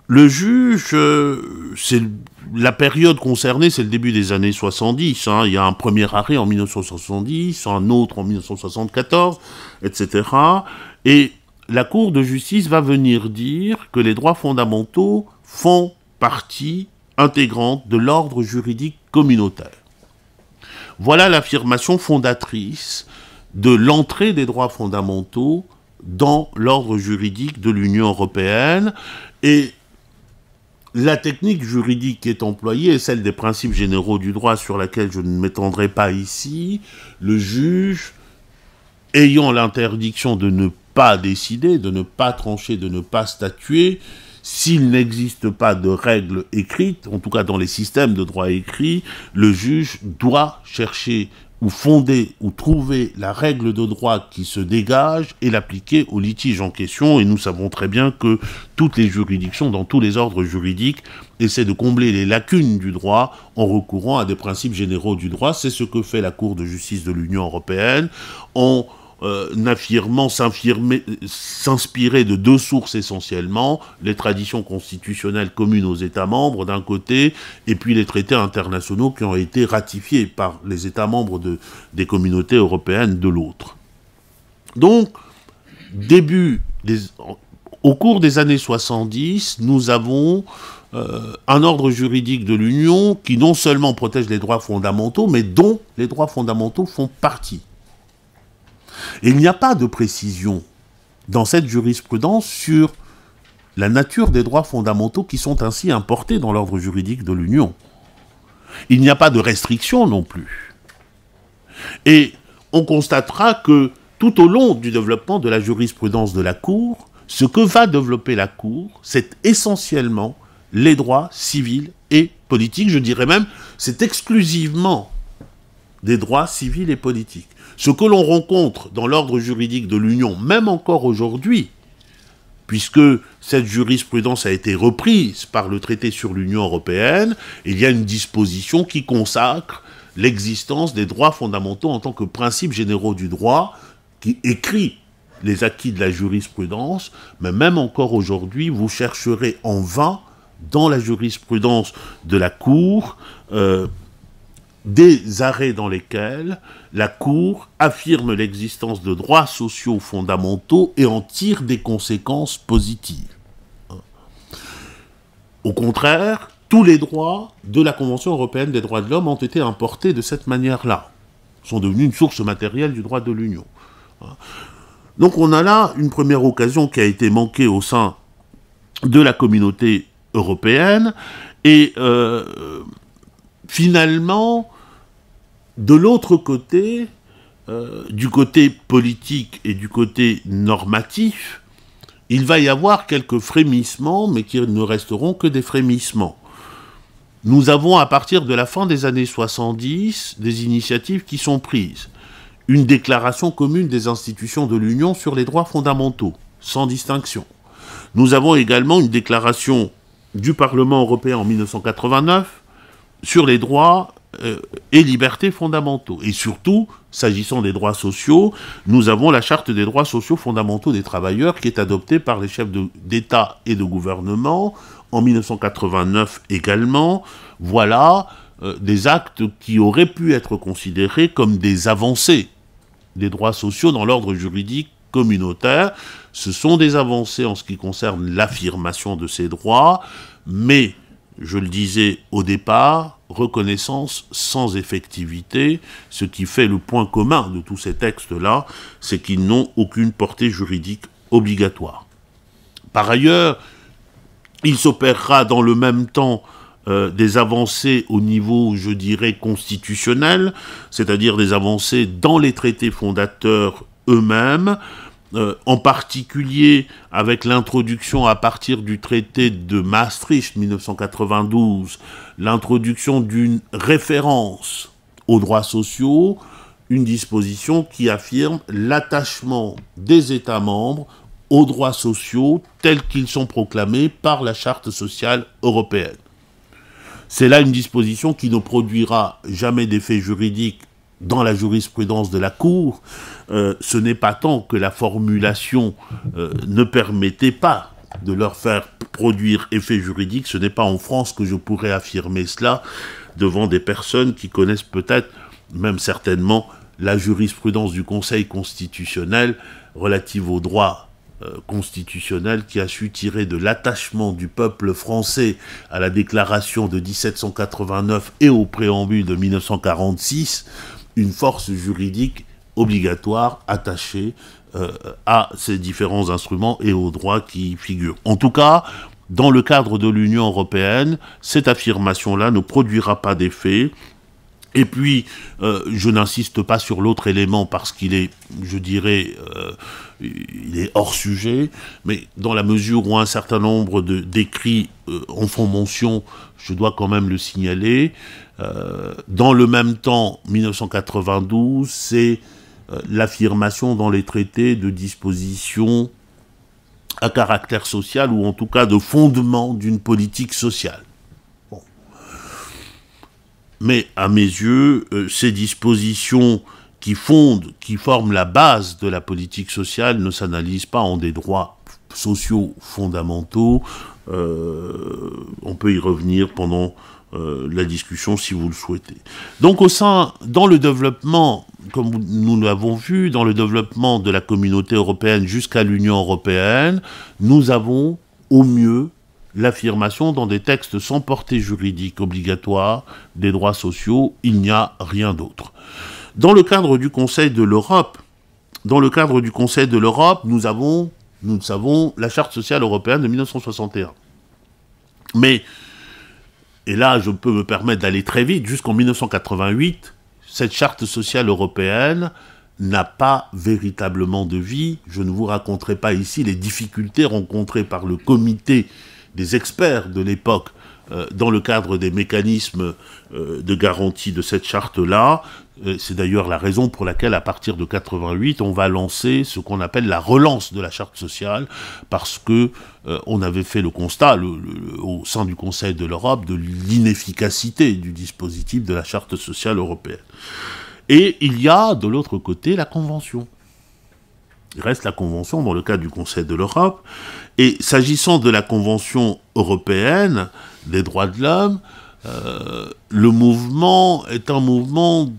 Le juge, c'est la période concernée, c'est le début des années 70. Il y a un premier arrêt en 1970, un autre en 1974, etc. Et la Cour de justice va venir dire que les droits fondamentaux font partie intégrante de l'ordre juridique communautaire. Voilà l'affirmation fondatrice de l'entrée des droits fondamentaux dans l'ordre juridique de l'Union européenne, et la technique juridique qui est employée est celle des principes généraux du droit sur laquelle je ne m'étendrai pas ici. Le juge, ayant l'interdiction de ne pas décider, de ne pas trancher, de ne pas statuer, s'il n'existe pas de règles écrites, en tout cas dans les systèmes de droit écrit, le juge doit chercher ou fonder ou trouver la règle de droit qui se dégage et l'appliquer au litige en question. Et nous savons très bien que toutes les juridictions, dans tous les ordres juridiques, essaient de combler les lacunes du droit en recourant à des principes généraux du droit. C'est ce que fait la Cour de justice de l'Union européenne en affirmant s'inspirer de deux sources essentiellement, les traditions constitutionnelles communes aux États membres d'un côté, et puis les traités internationaux qui ont été ratifiés par les États membres des communautés européennes de l'autre. Donc, au cours des années 70, nous avons un ordre juridique de l'Union qui non seulement protège les droits fondamentaux, mais dont les droits fondamentaux font partie. Et il n'y a pas de précision dans cette jurisprudence sur la nature des droits fondamentaux qui sont ainsi importés dans l'ordre juridique de l'Union. Il n'y a pas de restriction non plus. Et on constatera que tout au long du développement de la jurisprudence de la Cour, ce que va développer la Cour, c'est essentiellement les droits civils et politiques. Je dirais même, c'est exclusivement des droits civils et politiques. Ce que l'on rencontre dans l'ordre juridique de l'Union, même encore aujourd'hui, puisque cette jurisprudence a été reprise par le traité sur l'Union européenne, il y a une disposition qui consacre l'existence des droits fondamentaux en tant que principes généraux du droit, qui écrit les acquis de la jurisprudence, mais même encore aujourd'hui, vous chercherez en vain dans la jurisprudence de la Cour des arrêts dans lesquels la Cour affirme l'existence de droits sociaux fondamentaux et en tire des conséquences positives. Au contraire, tous les droits de la Convention européenne des droits de l'homme ont été importés de cette manière-là, sont devenus une source matérielle du droit de l'Union. Donc on a là une première occasion qui a été manquée au sein de la communauté européenne, et finalement, de l'autre côté, du côté politique et du côté normatif, il va y avoir quelques frémissements, mais qui ne resteront que des frémissements. Nous avons, à partir de la fin des années 70, des initiatives qui sont prises. Une déclaration commune des institutions de l'Union sur les droits fondamentaux, sans distinction. Nous avons également une déclaration du Parlement européen en 1989 sur les droits et libertés fondamentaux. Et surtout, s'agissant des droits sociaux, nous avons la Charte des droits sociaux fondamentaux des travailleurs qui est adoptée par les chefs d'État et de gouvernement en 1989 également. Voilà des actes qui auraient pu être considérés comme des avancées des droits sociaux dans l'ordre juridique communautaire. Ce sont des avancées en ce qui concerne l'affirmation de ces droits, mais, je le disais au départ, reconnaissance sans effectivité, ce qui fait le point commun de tous ces textes-là, c'est qu'ils n'ont aucune portée juridique obligatoire. Par ailleurs, il s'opérera dans le même temps des avancées au niveau, je dirais, constitutionnel, c'est-à-dire des avancées dans les traités fondateurs eux-mêmes, en particulier avec l'introduction à partir du traité de Maastricht 1992, l'introduction d'une référence aux droits sociaux, une disposition qui affirme l'attachement des États membres aux droits sociaux tels qu'ils sont proclamés par la Charte sociale européenne. C'est là une disposition qui ne produira jamais d'effet juridique dans la jurisprudence de la Cour. Ce n'est pas tant que la formulation ne permettait pas de leur faire produire effet juridique, ce n'est pas en France que je pourrais affirmer cela devant des personnes qui connaissent peut-être, même certainement, la jurisprudence du Conseil constitutionnel relative aux droits constitutionnel qui a su tirer de l'attachement du peuple français à la déclaration de 1789 et au préambule de 1946, une force juridique obligatoire attachée à ces différents instruments et aux droits qui y figurent. En tout cas, dans le cadre de l'Union européenne, cette affirmation-là ne produira pas d'effet. Et puis, je n'insiste pas sur l'autre élément parce qu'il est, je dirais, il est hors sujet, mais dans la mesure où un certain nombre d'écrits en font mention, je dois quand même le signaler. Dans le même temps, 1992, c'est l'affirmation dans les traités de dispositions à caractère social, ou en tout cas de fondement d'une politique sociale. Mais à mes yeux, ces dispositions qui forment la base de la politique sociale ne s'analysent pas en des droits sociaux fondamentaux. On peut y revenir pendant la discussion si vous le souhaitez. Donc dans le développement, comme nous l'avons vu, dans le développement de la communauté européenne jusqu'à l'Union européenne, nous avons au mieux l'affirmation dans des textes sans portée juridique obligatoire des droits sociaux, il n'y a rien d'autre. Dans le cadre du Conseil de l'Europe, nous savons, la Charte sociale européenne de 1961. Mais, et là je peux me permettre d'aller très vite, jusqu'en 1988, cette Charte sociale européenne n'a pas véritablement de vie. Je ne vous raconterai pas ici les difficultés rencontrées par le comité des experts de l'époque dans le cadre des mécanismes de garantie de cette charte-là. C'est d'ailleurs la raison pour laquelle, à partir de 88, on va lancer ce qu'on appelle la relance de la charte sociale, parce que on avait fait le constat au sein du Conseil de l'Europe de l'inefficacité du dispositif de la charte sociale européenne. Et il y a, de l'autre côté, la Convention. Il reste la Convention dans le cadre du Conseil de l'Europe. Et s'agissant de la Convention européenne des droits de l'homme, le mouvement est un mouvement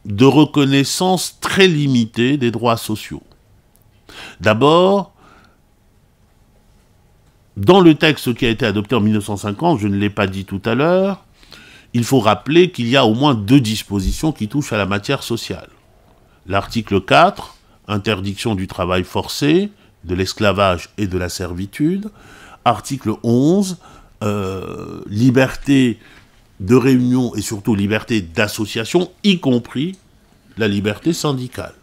de reconnaissance très limitée des droits sociaux. D'abord, dans le texte qui a été adopté en 1950, je ne l'ai pas dit tout à l'heure, il faut rappeler qu'il y a au moins 2 dispositions qui touchent à la matière sociale. L'article 4, interdiction du travail forcé, de l'esclavage et de la servitude. Article 11, liberté de réunion et surtout liberté d'association, y compris la liberté syndicale.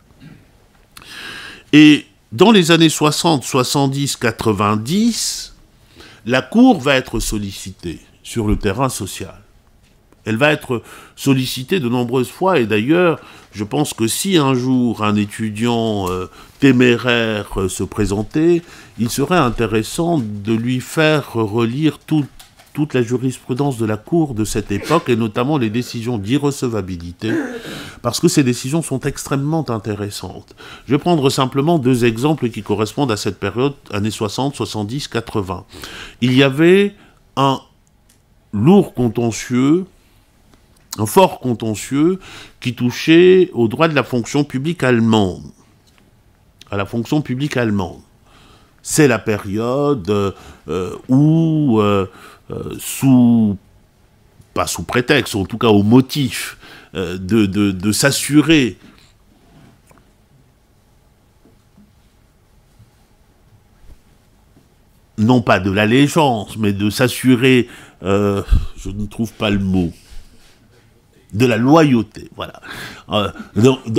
Et dans les années 60, 70, 90, la Cour va être sollicitée sur le terrain social. Elle va être sollicitée de nombreuses fois, et d'ailleurs, je pense que si un jour un étudiant téméraire se présentait, il serait intéressant de lui faire relire toute la jurisprudence de la Cour de cette époque, et notamment les décisions d'irrecevabilité, parce que ces décisions sont extrêmement intéressantes. Je vais prendre simplement 2 exemples qui correspondent à cette période, années 60, 70, 80. Il y avait un lourd contentieux, un fort contentieux qui touchait aux droits de la fonction publique allemande, à la fonction publique allemande. C'est la période où, pas sous prétexte, en tout cas au motif de s'assurer non pas de l'allégeance, mais de s'assurer, je ne trouve pas le mot, de la loyauté, voilà.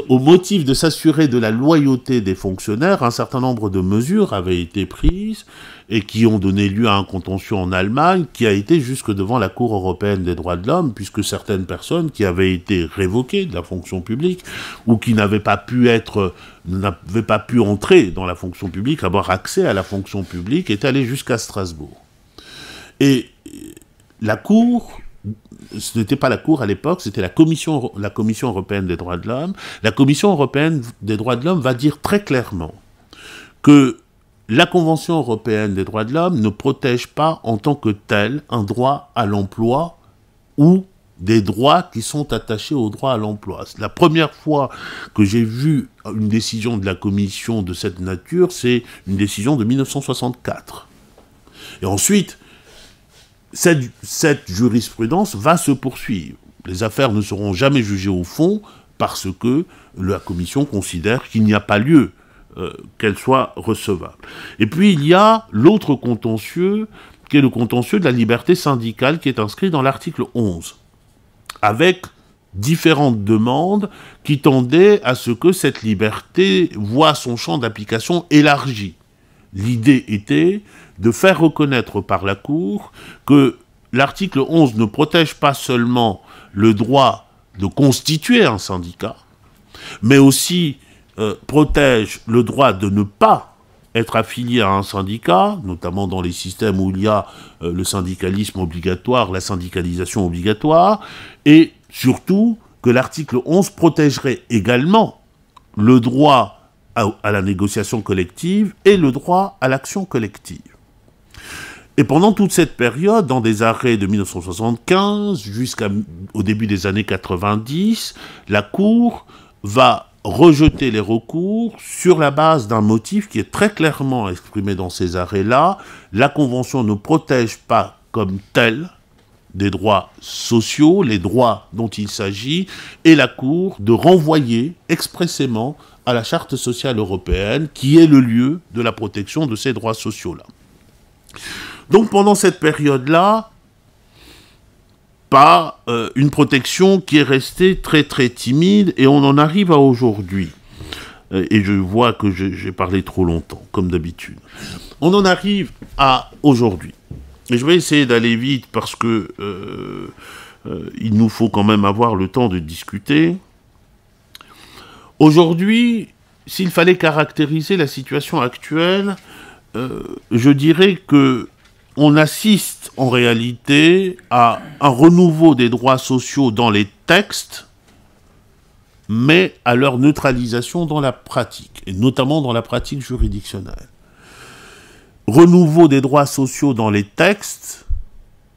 Au motif de s'assurer de la loyauté des fonctionnaires, un certain nombre de mesures avaient été prises et qui ont donné lieu à un contentieux en Allemagne qui a été jusque devant la Cour européenne des droits de l'homme, puisque certaines personnes qui avaient été révoquées de la fonction publique ou qui n'avaient pas pu entrer dans la fonction publique, avoir accès à la fonction publique, étaient allées jusqu'à Strasbourg. Et la Cour, ce n'était pas la Cour à l'époque, c'était la Commission européenne des droits de l'homme. La Commission européenne des droits de l'homme va dire très clairement que la Convention européenne des droits de l'homme ne protège pas en tant que telle un droit à l'emploi ou des droits qui sont attachés au droit à l'emploi. La première fois que j'ai vu une décision de la Commission de cette nature, c'est une décision de 1964. Et ensuite, cette jurisprudence va se poursuivre. Les affaires ne seront jamais jugées au fond parce que la Commission considère qu'il n'y a pas lieu qu'elle soit recevable. Et puis il y a l'autre contentieux, qui est le contentieux de la liberté syndicale, qui est inscrit dans l'article 11, avec différentes demandes qui tendaient à ce que cette liberté voie son champ d'application élargi. L'idée était de faire reconnaître par la Cour que l'article 11 ne protège pas seulement le droit de constituer un syndicat, mais aussi protège le droit de ne pas être affilié à un syndicat, notamment dans les systèmes où il y a le syndicalisme obligatoire, la syndicalisation obligatoire, et surtout que l'article 11 protégerait également le droit à la négociation collective et le droit à l'action collective. Et pendant toute cette période, dans des arrêts de 1975 jusqu'au début des années 90, la Cour va rejeter les recours sur la base d'un motif qui est très clairement exprimé dans ces arrêts-là. La Convention ne protège pas comme telle des droits sociaux, les droits dont il s'agit, et la Cour de renvoyer expressément à la Charte sociale européenne, qui est le lieu de la protection de ces droits sociaux-là. Donc pendant cette période-là, pas une protection qui est restée très très timide, et on en arrive à aujourd'hui. Et je vois que j'ai parlé trop longtemps, comme d'habitude. On en arrive à aujourd'hui. Et je vais essayer d'aller vite parce que il nous faut quand même avoir le temps de discuter. Aujourd'hui, s'il fallait caractériser la situation actuelle, je dirais que on assiste en réalité à un renouveau des droits sociaux dans les textes, mais à leur neutralisation dans la pratique, et notamment dans la pratique juridictionnelle. Renouveau des droits sociaux dans les textes,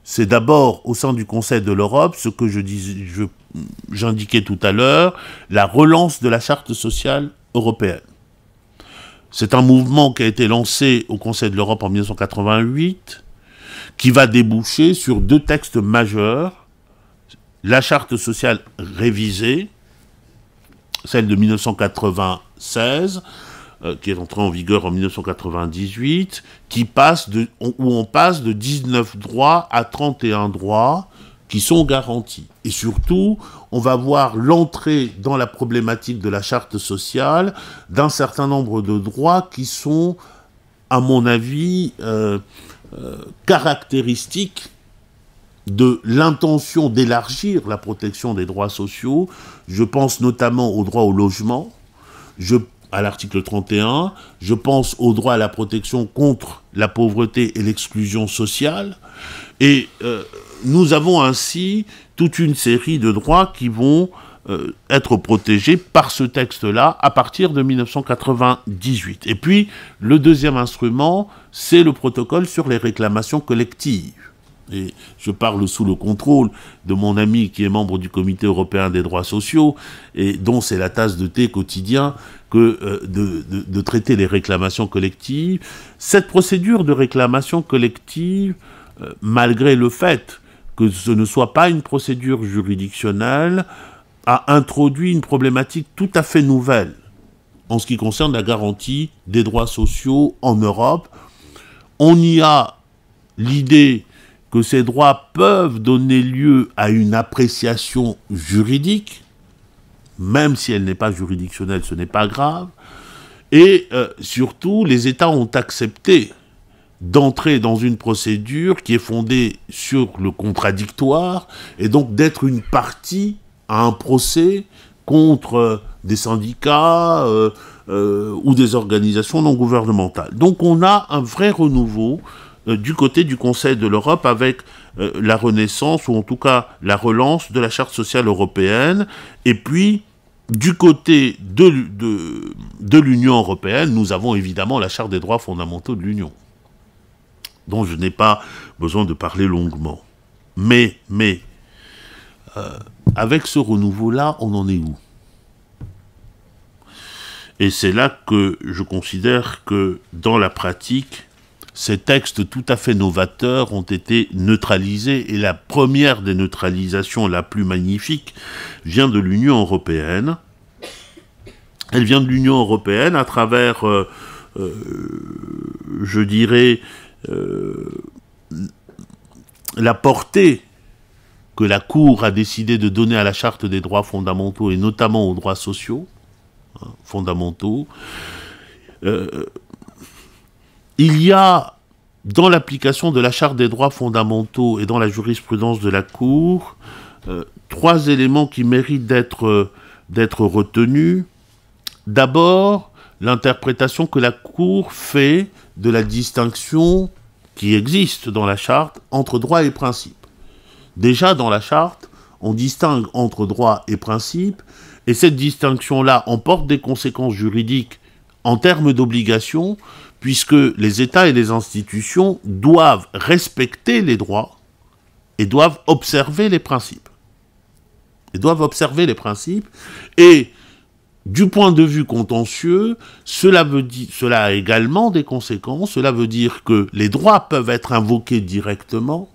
c'est d'abord au sein du Conseil de l'Europe, ce que j'indiquais tout à l'heure, la relance de la Charte sociale européenne. C'est un mouvement qui a été lancé au Conseil de l'Europe en 1988, qui va déboucher sur 2 textes majeurs, la Charte sociale révisée, celle de 1996, qui est entrée en vigueur en 1998, où on passe de 19 droits à 31 droits qui sont garantis. Et surtout, on va voir l'entrée dans la problématique de la charte sociale d'un certain nombre de droits qui sont, à mon avis, caractéristiques de l'intention d'élargir la protection des droits sociaux. Je pense notamment au droit au logement, à l'article 31, je pense au droit à la protection contre la pauvreté et l'exclusion sociale, et nous avons ainsi toute une série de droits qui vont être protégés par ce texte-là à partir de 1998. Et puis, le deuxième instrument, c'est le protocole sur les réclamations collectives. Et je parle sous le contrôle de mon ami qui est membre du Comité européen des droits sociaux, et dont c'est la tasse de thé quotidien que de traiter les réclamations collectives. Cette procédure de réclamation collective, malgré le fait que ce ne soit pas une procédure juridictionnelle, a introduit une problématique tout à fait nouvelle en ce qui concerne la garantie des droits sociaux en Europe. On y a l'idée que ces droits peuvent donner lieu à une appréciation juridique, même si elle n'est pas juridictionnelle, ce n'est pas grave. Et surtout, les États ont accepté d'entrer dans une procédure qui est fondée sur le contradictoire, et donc d'être une partie à un procès contre des syndicats ou des organisations non gouvernementales. Donc on a un vrai renouveau du côté du Conseil de l'Europe avec la renaissance, ou en tout cas la relance de la Charte sociale européenne. Et puis, du côté de l'Union européenne, nous avons évidemment la Charte des droits fondamentaux de l'Union, dont je n'ai pas besoin de parler longuement. Mais avec ce renouveau-là, on en est où? Et c'est là que je considère que, dans la pratique, ces textes tout à fait novateurs ont été neutralisés, et la première des neutralisations, la plus magnifique, vient de l'Union européenne. Elle vient de l'Union européenne à travers, je dirais, la portée que la Cour a décidé de donner à la Charte des droits fondamentaux, et notamment aux droits sociaux fondamentaux. Il y a, dans l'application de la Charte des droits fondamentaux et dans la jurisprudence de la Cour, 3 éléments qui méritent d'être retenus. D'abord, l'interprétation que la Cour fait de la distinction qui existe dans la Charte entre droit et principe. Déjà, dans la Charte, on distingue entre droit et principe, et cette distinction-là emporte des conséquences juridiques en termes d'obligations, puisque les États et les institutions doivent respecter les droits et doivent observer les principes. Et du point de vue contentieux, cela a également des conséquences. Cela veut dire que les droits peuvent être invoqués directement,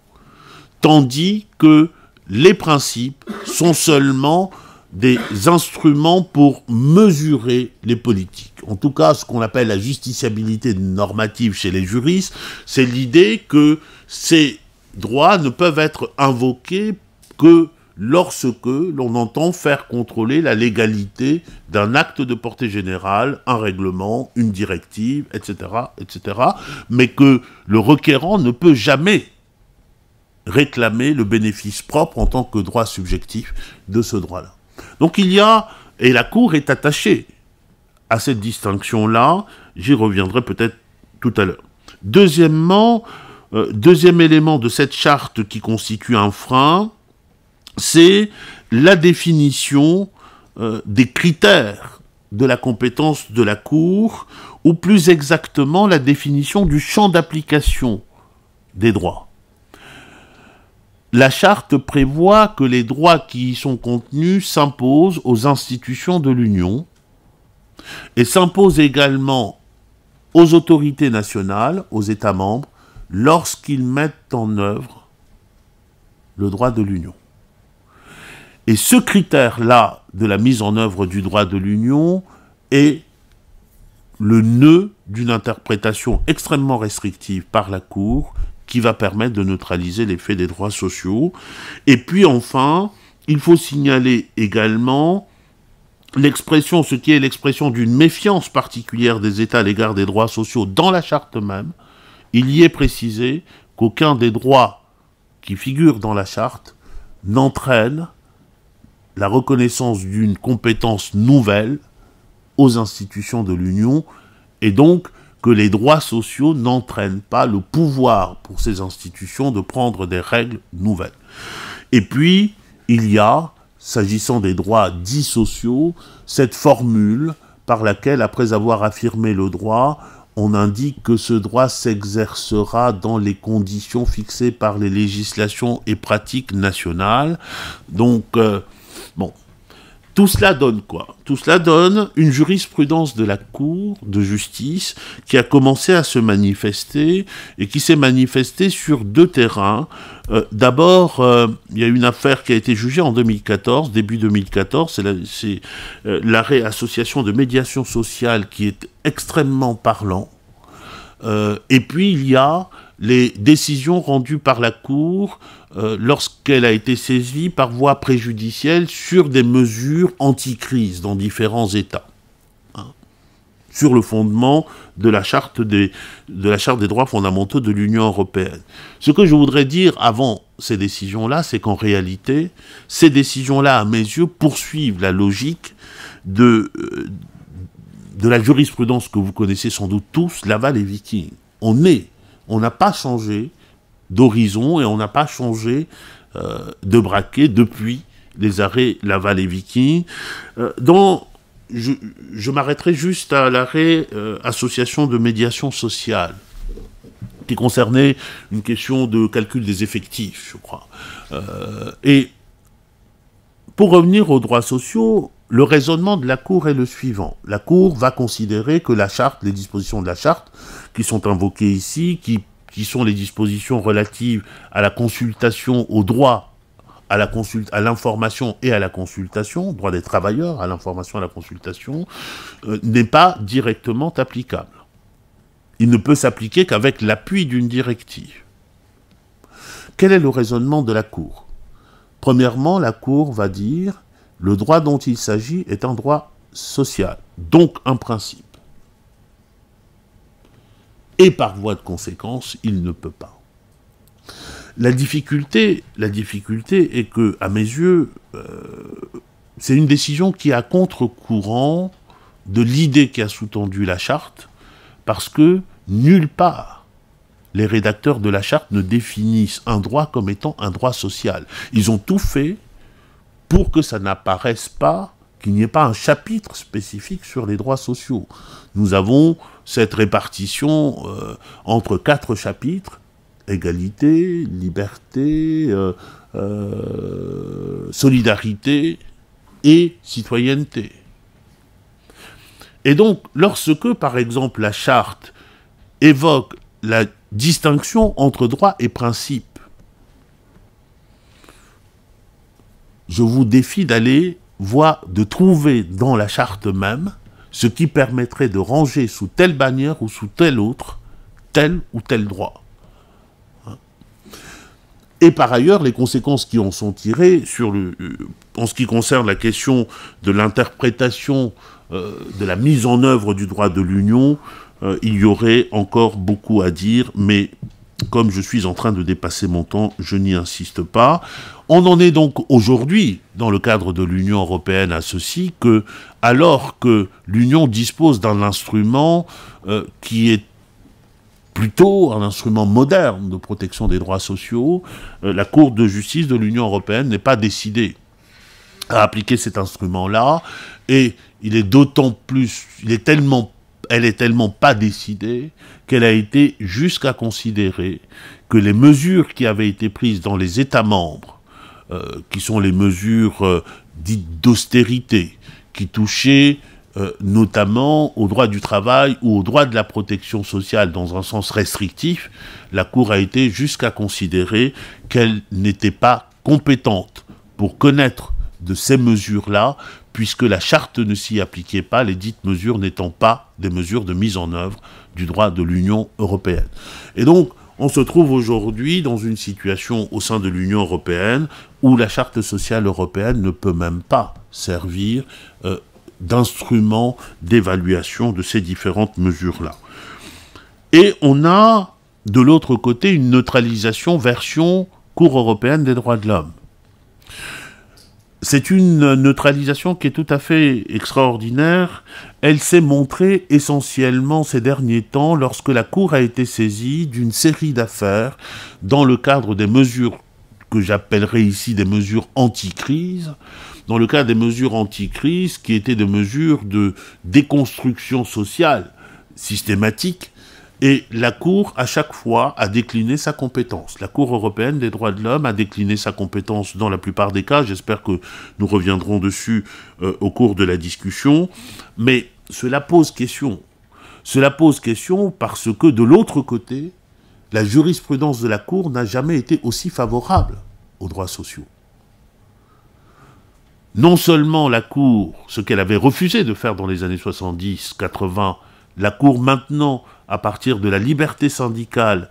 tandis que les principes sont seulement des instruments pour mesurer les politiques. En tout cas, ce qu'on appelle la justiciabilité normative chez les juristes, c'est l'idée que ces droits ne peuvent être invoqués que lorsque l'on entend faire contrôler la légalité d'un acte de portée générale, un règlement, une directive, etc., etc., mais que le requérant ne peut jamais réclamer le bénéfice propre en tant que droit subjectif de ce droit-là. Donc il y a, et la Cour est attachée à cette distinction-là, j'y reviendrai peut-être tout à l'heure. Deuxièmement, deuxième élément de cette charte qui constitue un frein, c'est la définition des critères de la compétence de la Cour, ou plus exactement la définition du champ d'application des droits. La charte prévoit que les droits qui y sont contenus s'imposent aux institutions de l'Union et s'imposent également aux autorités nationales, aux États membres, lorsqu'ils mettent en œuvre le droit de l'Union. Et ce critère-là de la mise en œuvre du droit de l'Union est le nœud d'une interprétation extrêmement restrictive par la Cour qui va permettre de neutraliser l'effet des droits sociaux. Et puis enfin, il faut signaler également l'expression, ce qui est l'expression d'une méfiance particulière des États à l'égard des droits sociaux dans la charte même. Il y est précisé qu'aucun des droits qui figurent dans la charte n'entraîne la reconnaissance d'une compétence nouvelle aux institutions de l'Union, et donc que les droits sociaux n'entraînent pas le pouvoir pour ces institutions de prendre des règles nouvelles. Et puis, il y a, s'agissant des droits dits sociaux, cette formule par laquelle, après avoir affirmé le droit, on indique que ce droit s'exercera dans les conditions fixées par les législations et pratiques nationales. Donc, bon, tout cela donne quoi? Tout cela donne une jurisprudence de la Cour de justice qui a commencé à se manifester et qui s'est manifestée sur deux terrains. D'abord, il y a une affaire qui a été jugée en 2014, début 2014, c'est l'arrêt Association de médiation sociale qui est extrêmement parlant. Et puis il y a les décisions rendues par la Cour lorsqu'elle a été saisie par voie préjudicielle sur des mesures anti-crise dans différents États, hein, sur le fondement de la charte des droits fondamentaux de l'Union européenne. Ce que je voudrais dire avant ces décisions-là, c'est qu'en réalité, ces décisions-là, à mes yeux, poursuivent la logique de la jurisprudence que vous connaissez sans doute tous, Laval et Viking. On n'a pas changé d'horizon et on n'a pas changé de braquet depuis les arrêts Laval et Viking. Je m'arrêterai juste à l'arrêt Association de médiation sociale, qui concernait une question de calcul des effectifs, je crois. Et pour revenir aux droits sociaux, le raisonnement de la Cour est le suivant. La Cour va considérer que la charte, les dispositions de la charte, qui sont invoquées ici, qui sont les dispositions relatives à la consultation, au droit à l'information et à la consultation, droit des travailleurs à l'information et à la consultation, n'est pas directement applicable. Il ne peut s'appliquer qu'avec l'appui d'une directive. Quel est le raisonnement de la Cour? Premièrement, la Cour va dire le droit dont il s'agit est un droit social, donc un principe. Et par voie de conséquence, il ne peut pas. La difficulté est que, à mes yeux, c'est une décision qui est à contre-courant de l'idée qui a sous-tendu la charte, parce que nulle part les rédacteurs de la charte ne définissent un droit comme étant un droit social. Ils ont tout fait pour que ça n'apparaisse pas, qu'il n'y ait pas un chapitre spécifique sur les droits sociaux. Nous avons cette répartition entre 4 chapitres, égalité, liberté, solidarité et citoyenneté. Et donc, lorsque, par exemple, la charte évoque la distinction entre droit et principe, je vous défie d'aller voir, de trouver dans la charte même ce qui permettrait de ranger sous telle bannière ou sous telle autre, tel ou tel droit. Et par ailleurs, les conséquences qui en sont tirées en ce qui concerne la question de l'interprétation, de la mise en œuvre du droit de l'Union, il y aurait encore beaucoup à dire, mais comme je suis en train de dépasser mon temps, je n'y insiste pas. On en est donc aujourd'hui, dans le cadre de l'Union européenne, à ceci que, alors que l'Union dispose d'un instrument qui est plutôt un instrument moderne de protection des droits sociaux, la Cour de justice de l'Union européenne n'est pas décidée à appliquer cet instrument-là, et elle est tellement pas décidée qu'elle a été jusqu'à considérer que les mesures qui avaient été prises dans les États membres, qui sont les mesures dites d'austérité, qui touchaient notamment au droit du travail ou au droit de la protection sociale dans un sens restrictif, la Cour a été jusqu'à considérer qu'elle n'était pas compétente pour connaître de ces mesures-là, puisque la charte ne s'y appliquait pas, les dites mesures n'étant pas des mesures de mise en œuvre du droit de l'Union européenne. Et donc, on se trouve aujourd'hui dans une situation au sein de l'Union européenne où la charte sociale européenne ne peut même pas servir d'instrument d'évaluation de ces différentes mesures-là. Et on a, de l'autre côté, une neutralisation version Cour européenne des droits de l'homme. C'est une neutralisation qui est tout à fait extraordinaire. Elle s'est montrée essentiellement ces derniers temps lorsque la Cour a été saisie d'une série d'affaires dans le cadre des mesures que j'appellerai ici des mesures anti-crise, dans le cas des mesures anti-crise qui étaient des mesures de déconstruction sociale systématique, et la Cour, à chaque fois, a décliné sa compétence. La Cour européenne des droits de l'homme a décliné sa compétence dans la plupart des cas. J'espère que nous reviendrons dessus au cours de la discussion. Mais cela pose question. Cela pose question parce que, de l'autre côté, la jurisprudence de la Cour n'a jamais été aussi favorable aux droits sociaux. Non seulement la Cour, ce qu'elle avait refusé de faire dans les années 70, 80, la Cour maintenant, à partir de la liberté syndicale,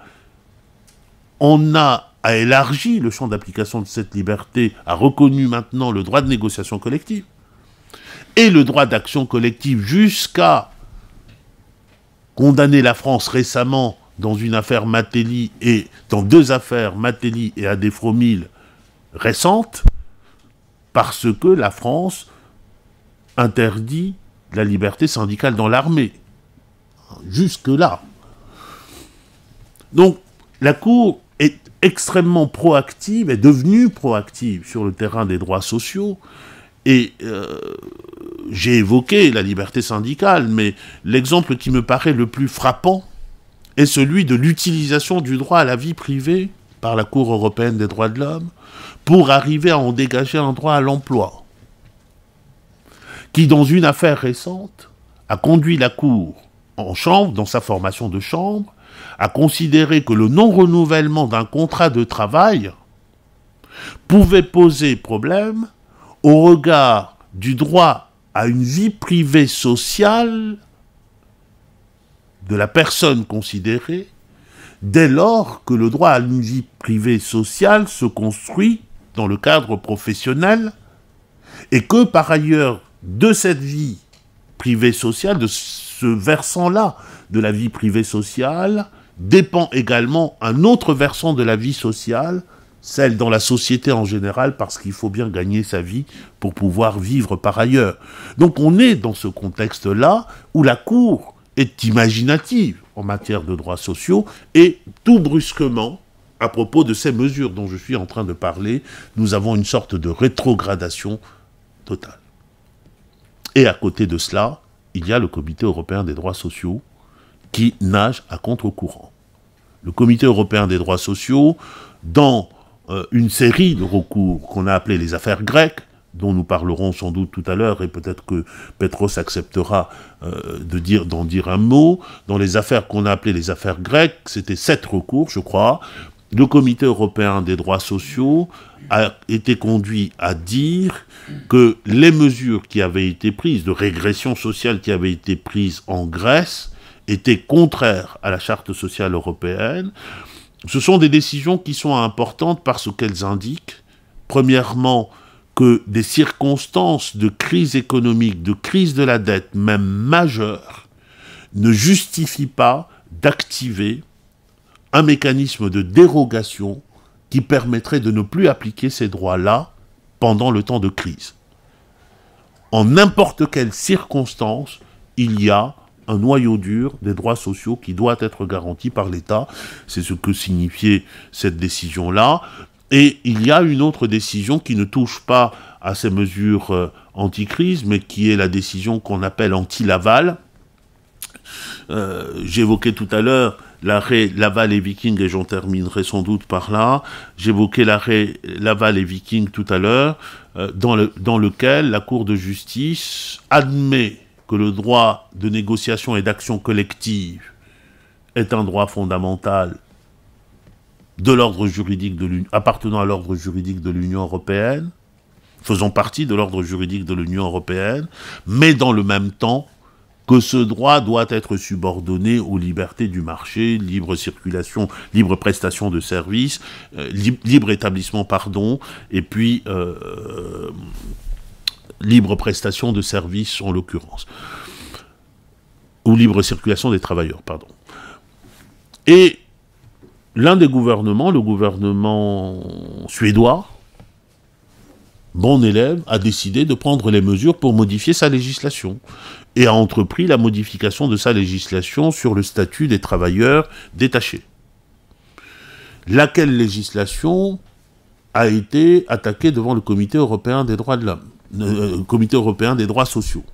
on a élargi le champ d'application de cette liberté, a reconnu maintenant le droit de négociation collective et le droit d'action collective jusqu'à condamner la France récemment dans une affaire Matteli et dans deux affaires Matteli et Adefromil récentes, parce que la France interdit la liberté syndicale dans l'armée. Jusque-là. Donc, la Cour est extrêmement proactive, est devenue proactive sur le terrain des droits sociaux, et j'ai évoqué la liberté syndicale, mais l'exemple qui me paraît le plus frappant est celui de l'utilisation du droit à la vie privée par la Cour européenne des droits de l'homme pour arriver à en dégager un droit à l'emploi, qui, dans une affaire récente, a conduit la Cour en chambre, dans sa formation de chambre, à considérer que le non-renouvellement d'un contrat de travail pouvait poser problème au regard du droit à une vie privée sociale de la personne considérée, dès lors que le droit à une vie privée sociale se construit dans le cadre professionnel et que, par ailleurs, de cette vie privée sociale, de ce versant-là de la vie privée sociale, dépend également un autre versant de la vie sociale, celle dans la société en général, parce qu'il faut bien gagner sa vie pour pouvoir vivre par ailleurs. Donc on est dans ce contexte-là où la Cour est imaginative en matière de droits sociaux et tout brusquement, à propos de ces mesures dont je suis en train de parler, nous avons une sorte de rétrogradation totale. Et à côté de cela, il y a le Comité européen des droits sociaux qui nage à contre-courant. Le Comité européen des droits sociaux, dans une série de recours qu'on a appelés les affaires grecques, dont nous parlerons sans doute tout à l'heure, et peut-être que Petros acceptera d'en dire un mot, dans les affaires qu'on a appelées les affaires grecques, c'était 7 recours, je crois. Le Comité européen des droits sociaux a été conduit à dire que les mesures qui avaient été prises, de régression sociale qui avaient été prises en Grèce, étaient contraires à la Charte sociale européenne, Ce sont des décisions qui sont importantes parce qu'elles indiquent, premièrement, que des circonstances de crise économique, de crise de la dette, même majeure, ne justifient pas d'activer un mécanisme de dérogation qui permettrait de ne plus appliquer ces droits-là pendant le temps de crise. En n'importe quelle circonstance, il y a un noyau dur des droits sociaux qui doit être garanti par l'État. C'est ce que signifiait cette décision-là. Et il y a une autre décision qui ne touche pas à ces mesures anti-crise, mais qui est la décision qu'on appelle anti-Laval. J'évoquais tout à l'heure l'arrêt Laval et Viking, et j'en terminerai sans doute par là. J'évoquais l'arrêt Laval et Viking tout à l'heure, dans lequel la Cour de justice admet que le droit de négociation et d'action collective est un droit fondamental de l'ordre juridique de l'Union, appartenant à l'ordre juridique de l'Union européenne, faisant partie de l'ordre juridique de l'Union européenne, mais dans le même temps que ce droit doit être subordonné aux libertés du marché, libre circulation, libre prestation de services, libre établissement, pardon, et puis libre prestation de services en l'occurrence, ou libre circulation des travailleurs, pardon. Et l'un des gouvernements, le gouvernement suédois, bon élève, a décidé de prendre les mesures pour modifier sa législation et a entrepris la modification de sa législation sur le statut des travailleurs détachés. Laquelle législation a été attaquée devant le Comité européen des droits de l'homme, le Comité européen des droits sociaux.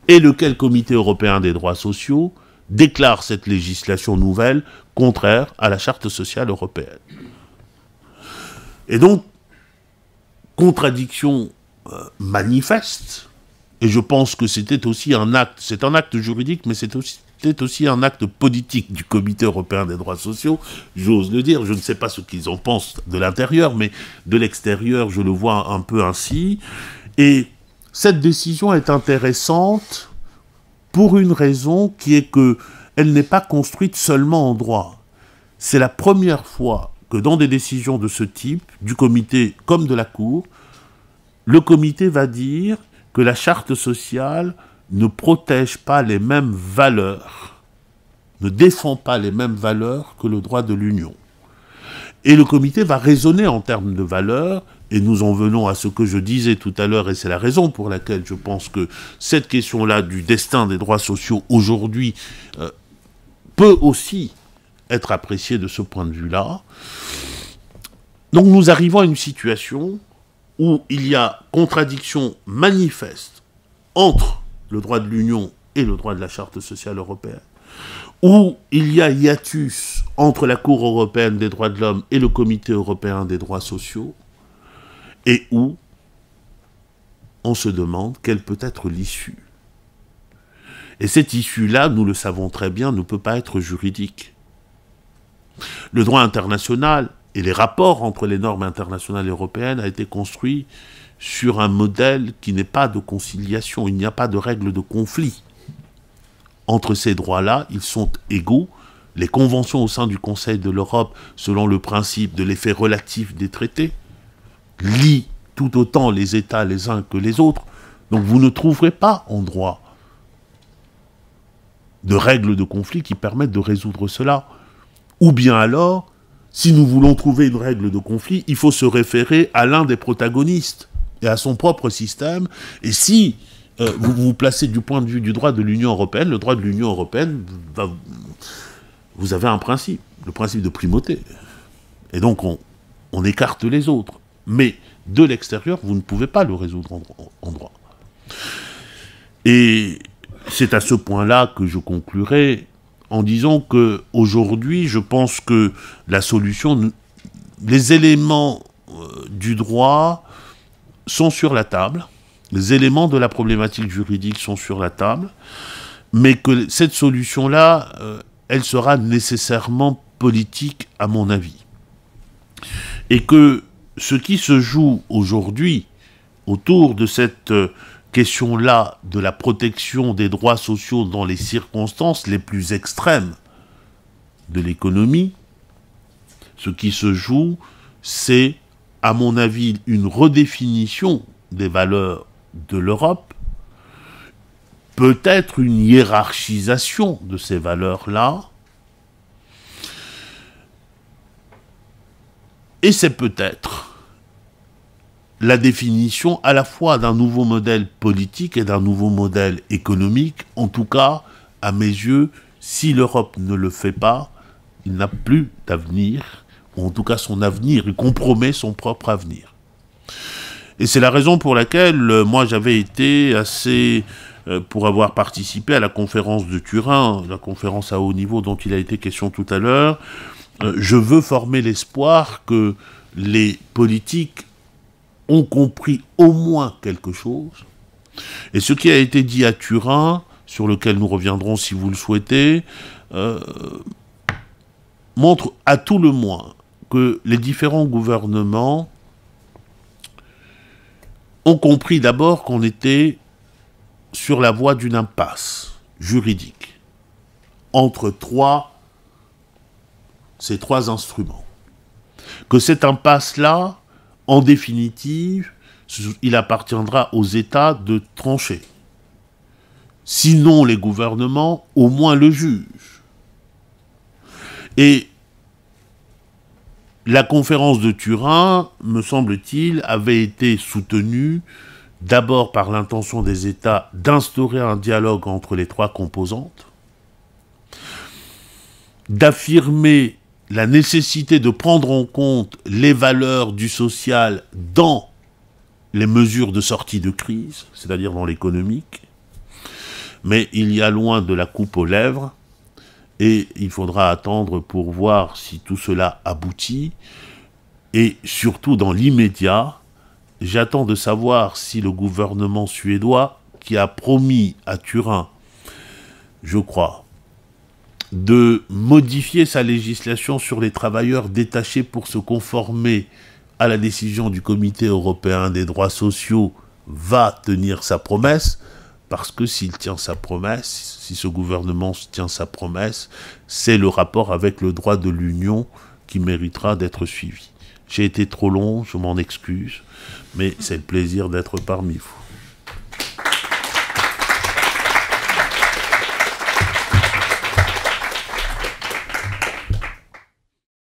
Et lequel Comité européen des droits sociaux déclare cette législation nouvelle contraire à la Charte sociale européenne. Et donc, contradiction manifeste, et je pense que c'était aussi un acte, c'est un acte juridique, mais c'était aussi un acte politique du Comité européen des droits sociaux, j'ose le dire, je ne sais pas ce qu'ils en pensent de l'intérieur, mais de l'extérieur, je le vois un peu ainsi. Et cette décision est intéressante pour une raison qui est qu'elle n'est pas construite seulement en droit. C'est la première fois que dans des décisions de ce type, du comité comme de la Cour, le comité va dire que la charte sociale ne protège pas les mêmes valeurs, ne défend pas les mêmes valeurs que le droit de l'Union. Et le comité va raisonner en termes de valeurs, et nous en venons à ce que je disais tout à l'heure, et c'est la raison pour laquelle je pense que cette question-là du destin des droits sociaux aujourd'hui peut aussi être appréciée de ce point de vue-là. Donc nous arrivons à une situation où il y a contradiction manifeste entre le droit de l'Union et le droit de la Charte sociale européenne, où il y a hiatus entre la Cour européenne des droits de l'homme et le Comité européen des droits sociaux, et où on se demande quelle peut être l'issue. Et cette issue-là, nous le savons très bien, ne peut pas être juridique. Le droit international et les rapports entre les normes internationales et européennes a été construit sur un modèle qui n'est pas de conciliation, il n'y a pas de règle de conflit. Entre ces droits-là, ils sont égaux. Les conventions au sein du Conseil de l'Europe, selon le principe de l'effet relatif des traités, lient tout autant les États les uns que les autres. Donc vous ne trouverez pas en droit de règles de conflit qui permettent de résoudre cela. Ou bien alors, si nous voulons trouver une règle de conflit, il faut se référer à l'un des protagonistes et à son propre système. Et si vous vous placez du point de vue du droit de l'Union européenne, le droit de l'Union européenne, vous avez un principe, le principe de primauté. Et donc on écarte les autres. Mais de l'extérieur, vous ne pouvez pas le résoudre en droit. Et c'est à ce point-là que je conclurai en disant qu'aujourd'hui, je pense que la solution, les éléments du droit sont sur la table, les éléments de la problématique juridique sont sur la table, mais que cette solution-là, elle sera nécessairement politique, à mon avis. Et que ce qui se joue aujourd'hui autour de cette question-là de la protection des droits sociaux dans les circonstances les plus extrêmes de l'économie, Ce qui se joue, c'est, à mon avis, une redéfinition des valeurs de l'Europe, peut-être une hiérarchisation de ces valeurs-là, et c'est peut-être la définition à la fois d'un nouveau modèle politique et d'un nouveau modèle économique. En tout cas, à mes yeux, si l'Europe ne le fait pas, il n'a plus d'avenir, ou en tout cas son avenir, il compromet son propre avenir. Et c'est la raison pour laquelle moi j'avais été assez, pour avoir participé à la conférence de Turin, la conférence à haut niveau dont il a été question tout à l'heure, je veux former l'espoir que les politiques ont compris au moins quelque chose. Et ce qui a été dit à Turin, sur lequel nous reviendrons si vous le souhaitez, montre à tout le moins que les différents gouvernements ont compris d'abord qu'on était sur la voie d'une impasse juridique entre ces trois instruments. Que cette impasse-là, en définitive, il appartiendra aux États de trancher. Sinon les gouvernements, au moins le juge. Et la conférence de Turin, me semble-t-il, avait été soutenue d'abord par l'intention des États d'instaurer un dialogue entre les trois composantes, d'affirmer la nécessité de prendre en compte les valeurs du social dans les mesures de sortie de crise, c'est-à-dire dans l'économique, mais il y a loin de la coupe aux lèvres, et il faudra attendre pour voir si tout cela aboutit, et surtout dans l'immédiat, j'attends de savoir si le gouvernement suédois, qui a promis à Turin, je crois, de modifier sa législation sur les travailleurs détachés pour se conformer à la décision du Comité européen des droits sociaux, va tenir sa promesse, parce que s'il tient sa promesse, si ce gouvernement tient sa promesse, c'est le rapport avec le droit de l'Union qui méritera d'être suivi. J'ai été trop long, je m'en excuse, mais c'est le plaisir d'être parmi vous.